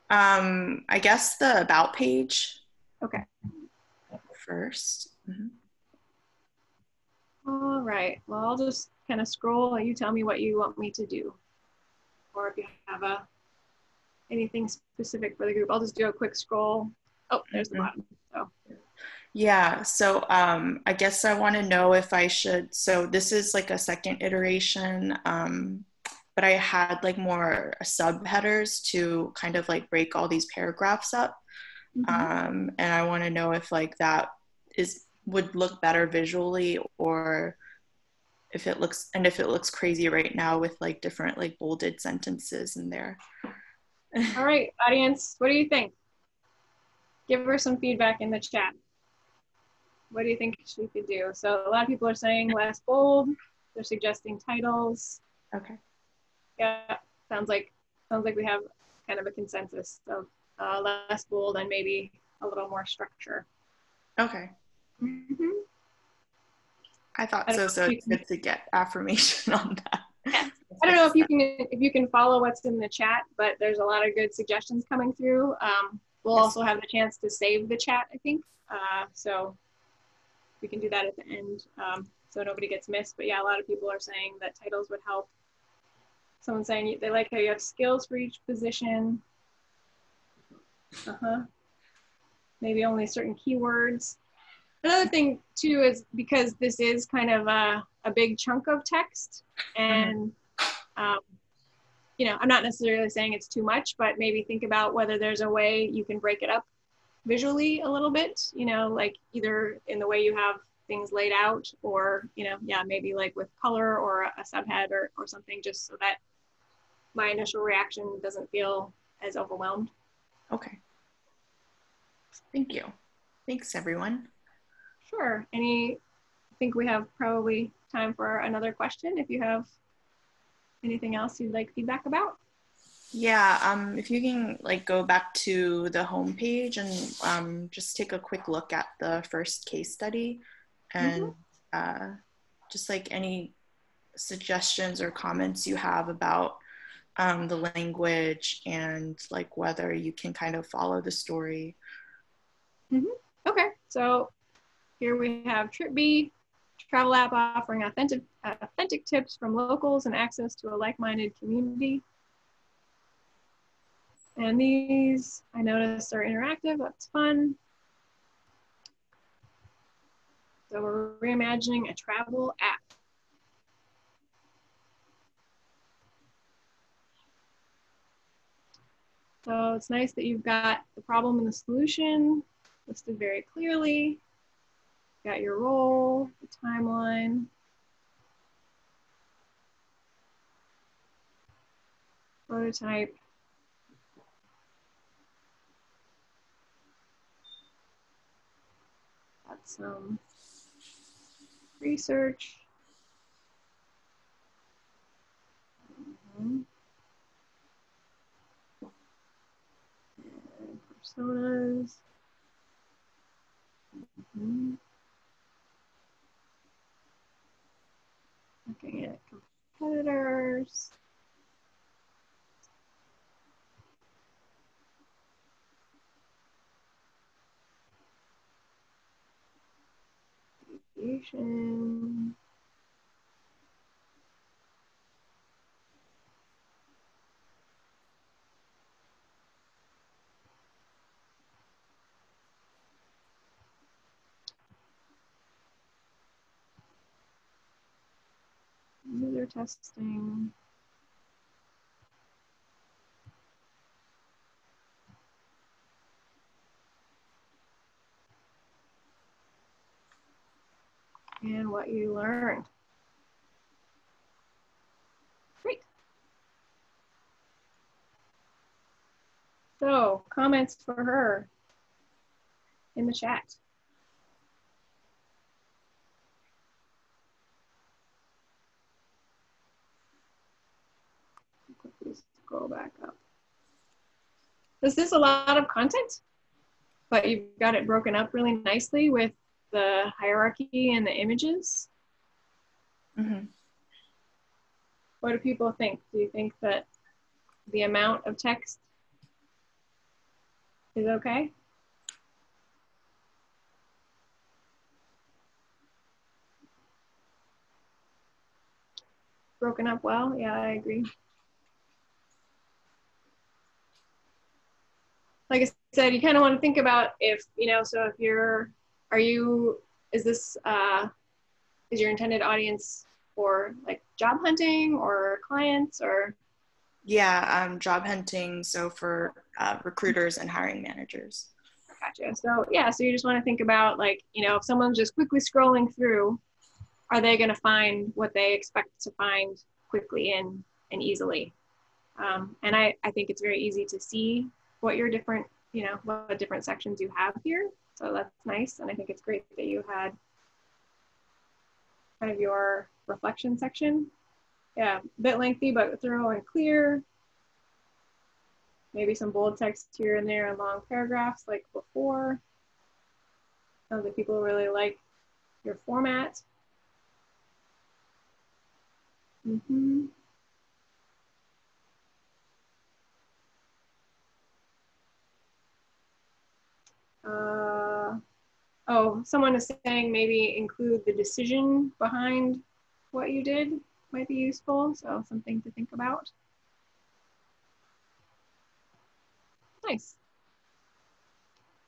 I guess the about page. Okay. First. Mm-hmm. All right. Well, I'll just kind of scroll and you tell me what you want me to do. Or if you have anything specific for the group, I'll just do a quick scroll. Oh, there's the bottom. So. Yeah, so I guess I want to know if I should, so this is like a second iteration, but I had like more subheaders to kind of like break all these paragraphs up. And I want to know if like that would look better visually, or if it looks crazy right now with like different like bolded sentences in there. All right, audience, what do you think? Give her some feedback in the chat. What do you think she could do? So a lot of people are saying less bold. They're suggesting titles. Okay. Yeah, sounds like we have kind of a consensus of less bold and maybe a little more structure. Okay. I thought so. So it's good to get affirmation on that. Yeah. I don't know if you can follow what's in the chat, but there's a lot of good suggestions coming through. We'll also have the chance to save the chat, I think. So we can do that at the end, so nobody gets missed. But yeah, a lot of people are saying that titles would help. Someone's saying they like how you have skills for each position. Maybe only certain keywords. Another thing too is because this is kind of a big chunk of text, and you know, I'm not necessarily saying it's too much, but maybe think about whether there's a way you can break it up visually a little bit, you know, like either in the way you have things laid out, or, you know, yeah, maybe like with color or a subhead or something, just so that my initial reaction doesn't feel as overwhelmed. Okay. Thank you. Thanks, everyone. Sure. I think we have probably time for another question if you have anything else you'd like feedback about. Yeah, if you can like go back to the homepage and just take a quick look at the first case study, and just like any suggestions or comments you have about the language and like whether you can kind of follow the story. Okay, so here we have Trip B, travel app offering authentic tips from locals and access to a like-minded community. And these, I noticed, are interactive. That's fun. So we're reimagining a travel app. So it's nice that you've got the problem and the solution listed very clearly. Got your role, the timeline. Prototype. Got some research. And personas. Looking at competitors. Deviation. User testing. And what you learned. Great. So, comments for her in the chat. Quickly scroll back up. This is a lot of content, but you've got it broken up really nicely with the hierarchy and the images. Mm-hmm. What do people think? Do you think that the amount of text is okay? Broken up well? Yeah, I agree. Like I said, you kind of want to think about if, you know, so if you're, is this, is your intended audience for like job hunting or clients or? Yeah, job hunting, so for recruiters and hiring managers. Gotcha. So yeah, so you just want to think about like, you know, if someone's just quickly scrolling through, are they going to find what they expect to find quickly and easily? And I think it's very easy to see what your different, you know, what different sections you have here. So that's nice. And I think it's great that you had kind of your reflection section. Yeah, a bit lengthy, but thorough and clear. Maybe some bold text here and there and long paragraphs like before. Sounds like people really like your format. Mm-hmm. Oh, someone is saying maybe include the decision behind what you did might be useful. So something to think about. Nice.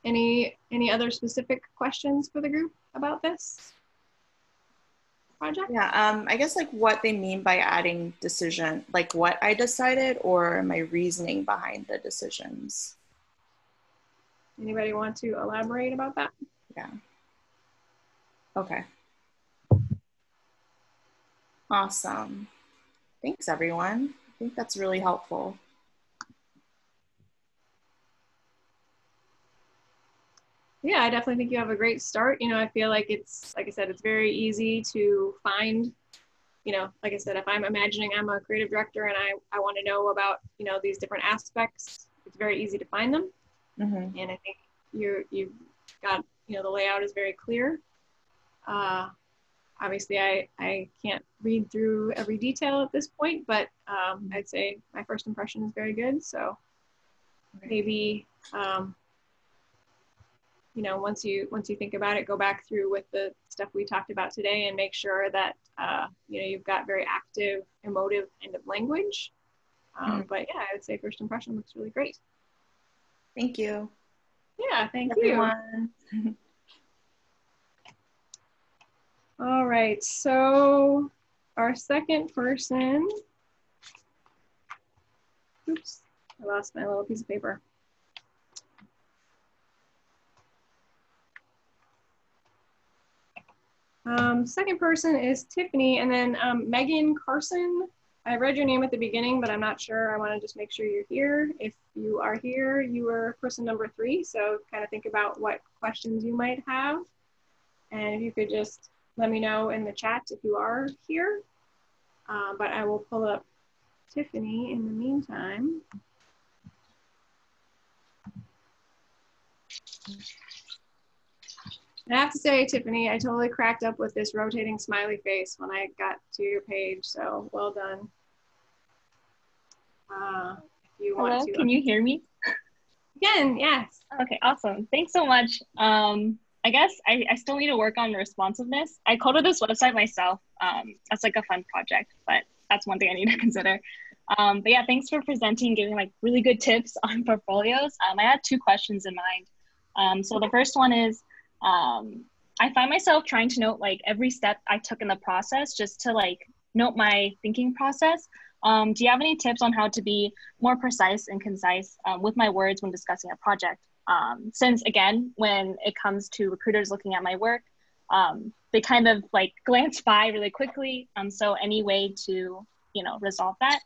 Any other specific questions for the group about this project? Yeah, I guess like what they mean by adding decision, like what I decided or my reasoning behind the decisions. Anybody want to elaborate about that? Yeah. Okay. Awesome. Thanks, everyone. I think that's really helpful. Yeah, I definitely think you have a great start. You know, I feel like it's, like I said, it's very easy to find, you know, like I said, if I'm imagining I'm a creative director and I want to know about, you know, these different aspects, it's very easy to find them. Mm-hmm. And I think you've got, you know, the layout is very clear. Obviously, I can't read through every detail at this point, but I'd say my first impression is very good. So maybe, you know, once you think about it, go back through with the stuff we talked about today and make sure that, you know, you've got very active, emotive kind of language. But yeah, I would say first impression looks really great. Thank you. Yeah, thank everyone. you. All right, so our second person, oops, I lost my little piece of paper. Second person is Tiffany, and then Megan Carson. I read your name at the beginning, but I'm not sure. I want to just make sure you're here. If you are here, you are person number 3, so kind of think about what questions you might have. And if you could just let me know in the chat if you are here. But I will pull up Tiffany in the meantime. I have to say, Tiffany, I totally cracked up with this rotating smiley face when I got to your page, so well done. If you Hello, want to, can you hear me? Again, yes. Okay, awesome. Thanks so much. I guess I still need to work on responsiveness. I coded this website myself. That's like a fun project, but that's one thing I need to consider. But yeah, thanks for presenting, giving like really good tips on portfolios. I had 2 questions in mind. So the first one is, I find myself trying to note like every step I took in the process just to like note my thinking process. Do you have any tips on how to be more precise and concise with my words when discussing a project? Since again, when it comes to recruiters looking at my work, they kind of like glance by really quickly. So any way to, you know, resolve that?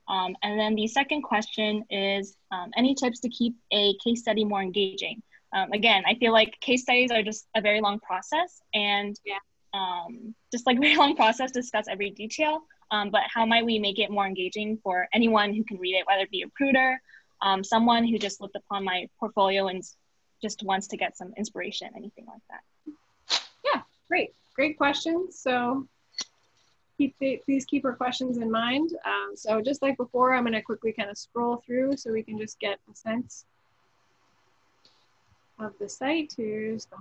And then the second question is any tips to keep a case study more engaging? Again, I feel like case studies are just a very long process and just like very long process to discuss every detail. But how might we make it more engaging for anyone who can read it, whether it be a recruiter someone who just looked upon my portfolio and just wants to get some inspiration, anything like that. Yeah, great questions. So please keep our questions in mind. So just like before, I'm going to quickly kind of scroll through so we can just get a sense of the site. Here's the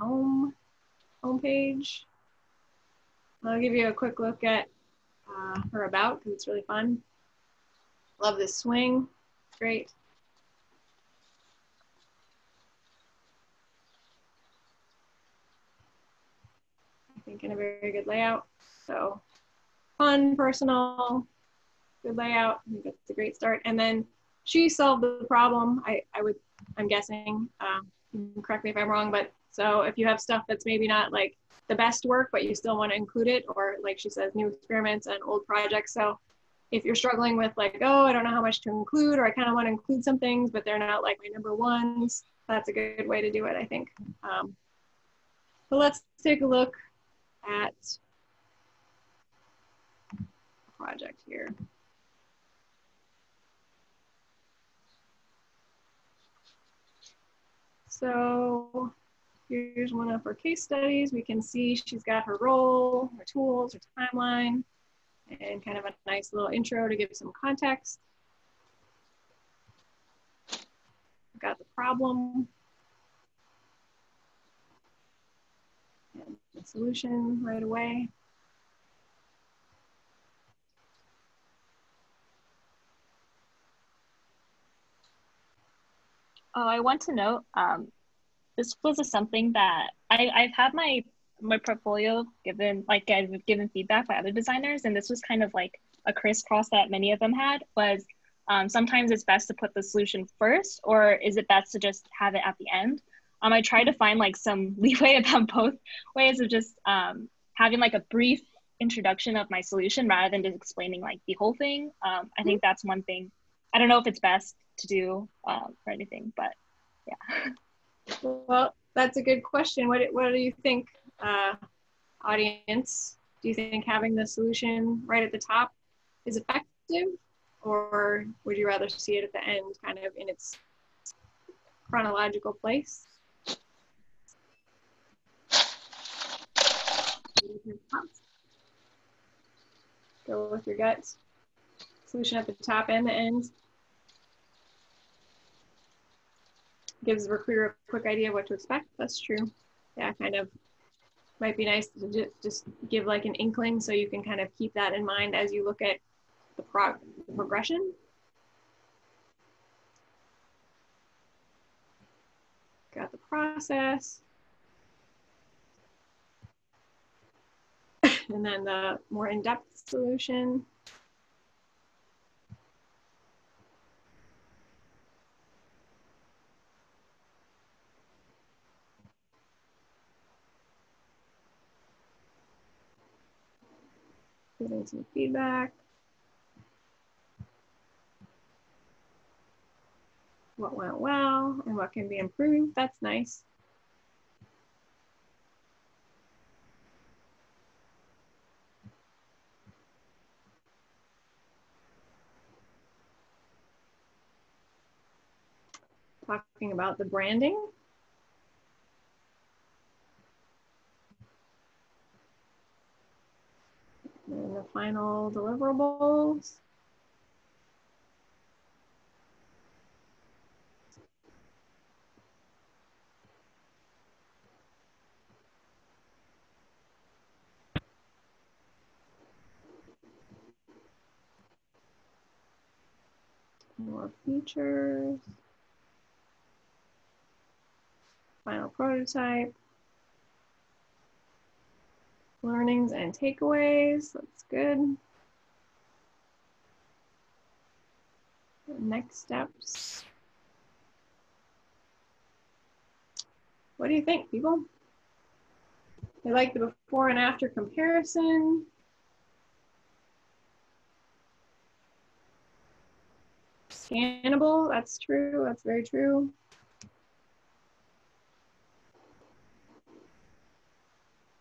homepage. I'll give you a quick look at her about because it's really fun. Love this swing. Great. I think in a very good layout. So fun, personal, good layout. I think that's a great start. And then she solved the problem. I'm guessing, you can correct me if I'm wrong, but so if you have stuff that's maybe not like the best work, but you still want to include it, or like she says, new experiments and old projects. So if you're struggling with like, oh, I don't know how much to include, or I kind of want to include some things, but they're not like my number ones, that's a good way to do it, I think. So let's take a look at the project here. So here's one of her case studies. We can see she's got her role, her tools, her timeline, and kind of a nice little intro to give some context. We've got the problem and the solution right away. Oh, I want to note, this was something that I've had my portfolio given, like I've given feedback by other designers, and this was kind of like a crisscross that many of them had was sometimes it's best to put the solution first, or is it best to just have it at the end? I try to find like some leeway about both ways of just having like a brief introduction of my solution rather than just explaining like the whole thing. I think that's one thing. I don't know if it's best to do or anything, but yeah. Well, that's a good question. What do you think, audience? Do you think having the solution right at the top is effective, or would you rather see it at the end, kind of in its chronological place? Go with your guts. Solution at the top and the end. Gives the recruiter a quick idea of what to expect. That's true. Yeah, kind of might be nice to just give like an inkling so you can kind of keep that in mind as you look at the progression. Got the process. And then the more in-depth solution. Giving some feedback. What went well and what can be improved. That's nice. Talking about the branding. And the final deliverables. More features. Final prototype. Learnings and takeaways. That's good. Next steps. What do you think, people? They like the before and after comparison. Scannable, that's true, that's very true.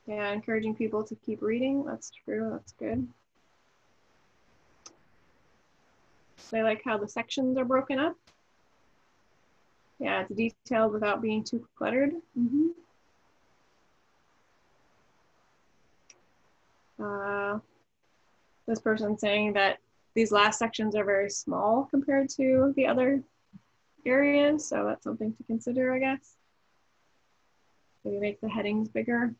Yeah, encouraging people to keep reading, that's true, that's good. They like how the sections are broken up. Yeah, it's detailed without being too cluttered. This person's saying that these last sections are very small compared to the other areas, so that's something to consider, I guess. Maybe make the headings bigger.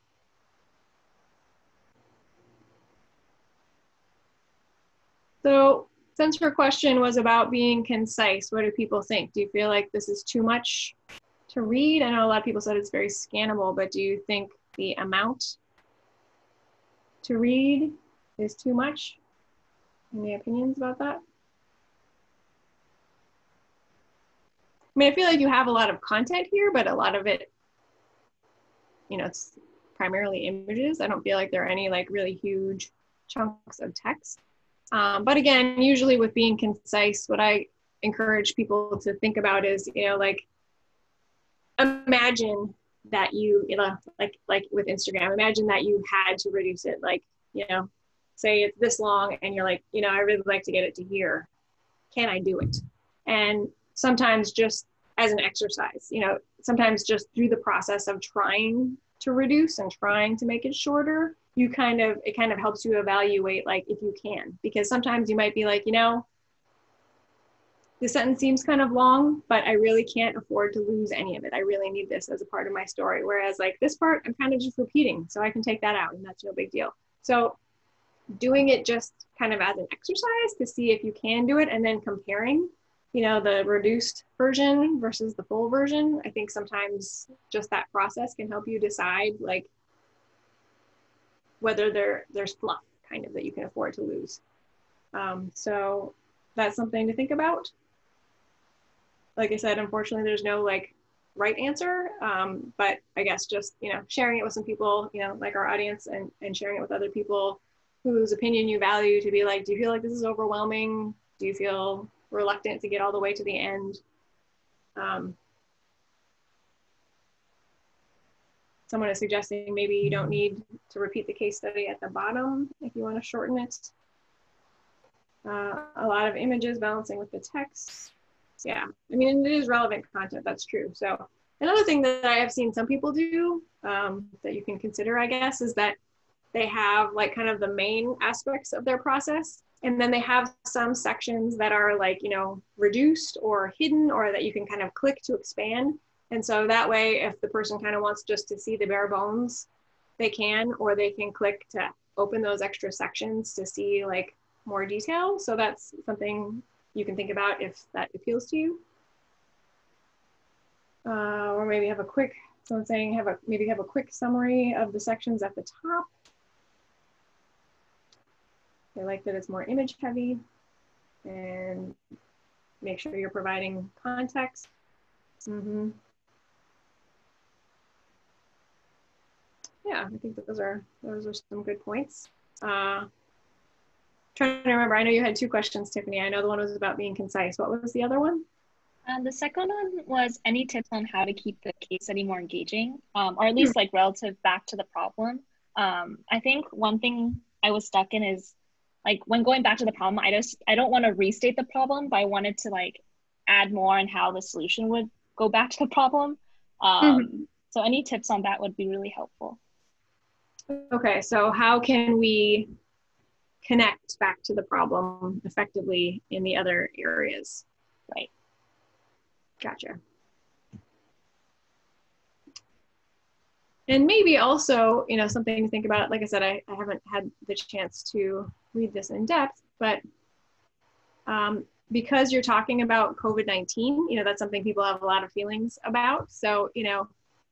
So since her question was about being concise, what do people think? Do you feel like this is too much to read? I know a lot of people said it's very scannable, but do you think the amount to read is too much? Any opinions about that? I mean, I feel like you have a lot of content here, but a lot of it, you know, it's primarily images. I don't feel like there are any like really huge chunks of text. But again, usually with being concise, what I encourage people to think about is, you know, like imagine that you know, like with Instagram, imagine that you had to reduce it, like, you know, say it's this long and you're like, you know, I really like to get it to here. Can I do it? And sometimes just as an exercise, you know, sometimes just through the process of trying to reduce and trying to make it shorter, it kind of helps you evaluate like if you can, because sometimes you might be like, you know, the sentence seems kind of long, but I really can't afford to lose any of it. I really need this as a part of my story. Whereas like this part, I'm kind of just repeating, so I can take that out and that's no big deal. So doing it just kind of as an exercise to see if you can do it, and then comparing, you know, the reduced version versus the full version. I think sometimes just that process can help you decide like whether there's fluff kind of that you can afford to lose. So that's something to think about. Like I said, unfortunately, there's no like right answer, but I guess just, you know, sharing it with some people, you know, like our audience, and sharing it with other people whose opinion you value, to be like, do you feel like this is overwhelming? Do you feel reluctant to get all the way to the end? Someone is suggesting maybe you don't need to repeat the case study at the bottom if you want to shorten it. A lot of images balancing with the text. Yeah, I mean, it is relevant content, that's true. So another thing that I have seen some people do that you can consider, I guess, is that they have like kind of the main aspects of their process, and then they have some sections that are like, you know, reduced or hidden, or that you can kind of click to expand. And so that way, if the person kind of wants just to see the bare bones, they can, or they can click to open those extra sections to see like more detail. So that's something you can think about if that appeals to you. Or maybe have a quick, someone's saying maybe have a quick summary of the sections at the top. They like that it's more image heavy, and make sure you're providing context. Yeah, I think those are some good points. Trying to remember, I know you had two questions, Tiffany. I know the one was about being concise. What was the other one? The second one was any tips on how to keep the case study more engaging, or at least like relative back to the problem. I think one thing I was stuck in is like when going back to the problem, I don't want to restate the problem, but I wanted to like add more on how the solution would go back to the problem. So any tips on that would be really helpful. Okay, so how can we connect back to the problem effectively in the other areas? Right. Gotcha. And maybe also, you know, something to think about, like I said, I haven't had the chance to read this in depth, but because you're talking about COVID-19, you know, that's something people have a lot of feelings about. So, you know,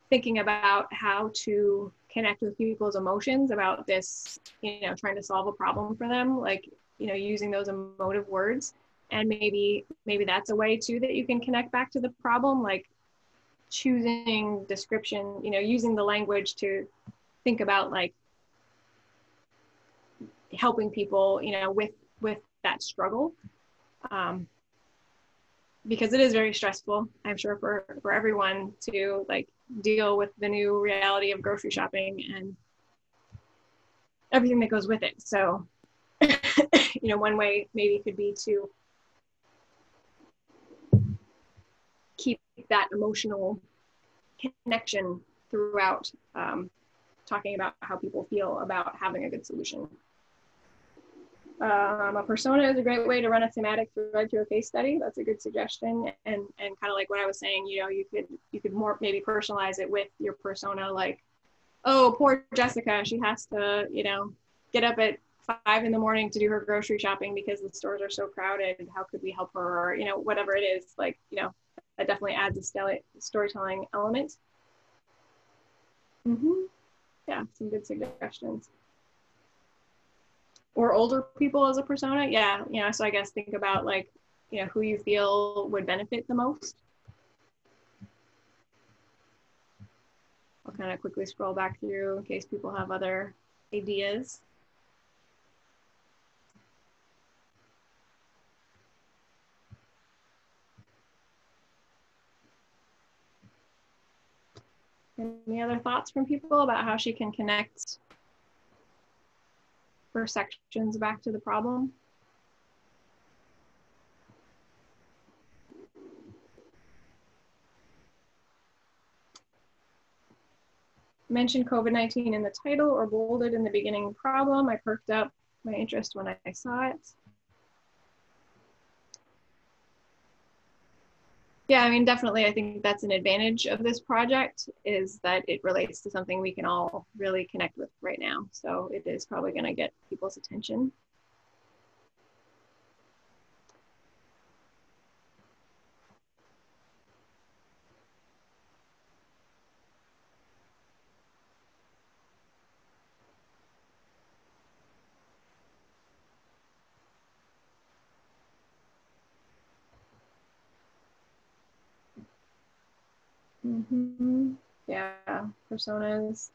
thinking about how to connect with people's emotions about this, you know, trying to solve a problem for them, like, you know, using those emotive words. And maybe that's a way too that you can connect back to the problem, like choosing description, you know, using the language to think about like helping people, you know, with that struggle. Because it is very stressful, I'm sure, for everyone to like deal with the new reality of grocery shopping and everything that goes with it. So, you know, one way maybe could be to keep that emotional connection throughout talking about how people feel about having a good solution. A persona is a great way to run a thematic thread through a case study. That's a good suggestion. And kind of like what I was saying, you know, you could more maybe personalize it with your persona, like, oh, poor Jessica, she has to, you know, get up at 5 in the morning to do her grocery shopping because the stores are so crowded. How could we help her? Or, you know, whatever it is, like, you know, that definitely adds a storytelling element. Yeah, some good suggestions. Or older people as a persona. Yeah, you know, so I guess think about like, you know, who you feel would benefit the most. I'll kind of quickly scroll back through in case people have other ideas. Any other thoughts from people about how she can connect her sections back to the problem? Mentioned COVID-19 in the title or bolded in the beginning problem. I perked up my interest when I saw it. Yeah, I mean, definitely, I think that's an advantage of this project is that it relates to something we can all really connect with right now. So it is probably going to get people's attention. Yeah, personas.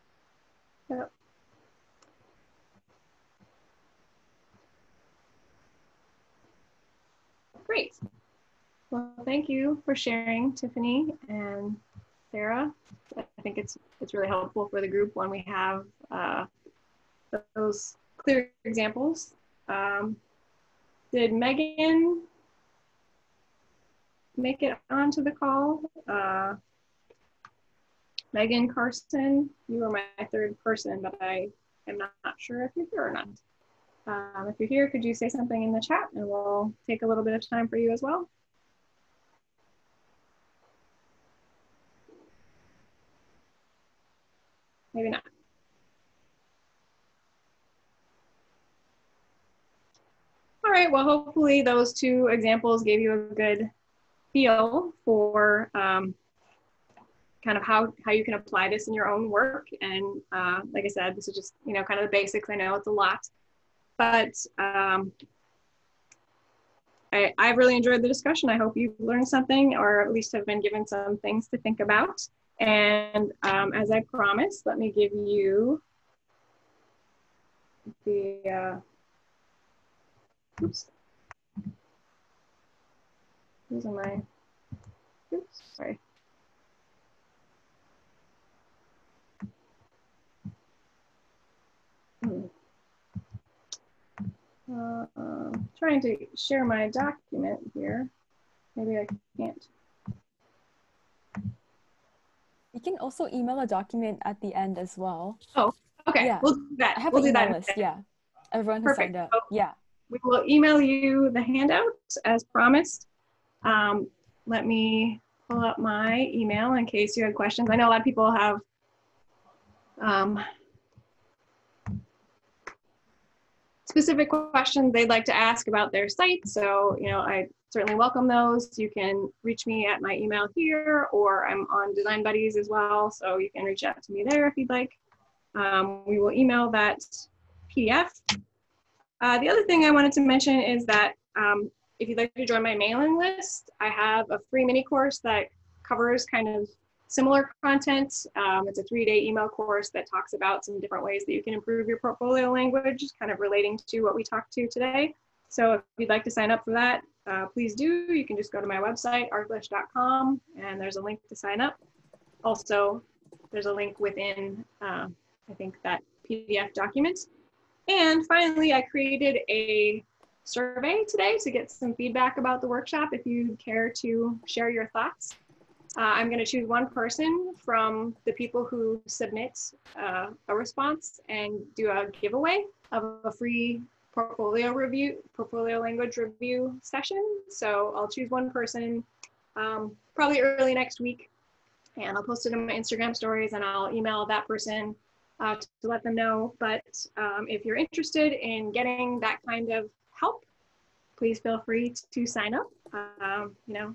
Yep. Great. Well, thank you for sharing, Tiffany and Sarah. I think it's really helpful for the group when we have those clear examples. Did Megan make it onto the call? Megan Carson, you are my third person, but I am not sure if you're here or not. If you're here, could you say something in the chat and we'll take a little bit of time for you as well? Maybe not. All right, well, hopefully those two examples gave you a good feel for kind of how you can apply this in your own work. And like I said, this is just, you know, kind of the basics. I know it's a lot, but I've really enjoyed the discussion. I hope you've learned something or at least have been given some things to think about. And as I promised, let me give you the, oops, these are my, oops, sorry. Trying to share my document here. Maybe I can't. You can also email a document at the end as well. Oh, okay. Yeah. We'll do that. I have we'll an do email that list. Yeah. Everyone who Perfect. signed up. So yeah. We will email you the handout as promised. Let me pull up my email in case you had questions. I know a lot of people have specific questions they'd like to ask about their site. So, you know, I certainly welcome those. You can reach me at my email here, or I'm on Design Buddies as well. So you can reach out to me there if you'd like. We will email that PDF. The other thing I wanted to mention is that if you'd like to join my mailing list, I have a free mini course that covers kind of similar content. It's a 3-day email course that talks about some different ways that you can improve your portfolio language, kind of relating to what we talked to today. So if you'd like to sign up for that, please do. You can just go to my website, artglish.com, and there's a link to sign up. Also, there's a link within, I think, that PDF document. And finally, I created a survey today to get some feedback about the workshop if you'd care to share your thoughts. I'm going to choose one person from the people who submit a response and do a giveaway of a free portfolio language review session. So I'll choose one person probably early next week, and I'll post it in my Instagram stories, and I'll email that person to let them know. But if you're interested in getting that kind of help, please feel free to sign up. You know,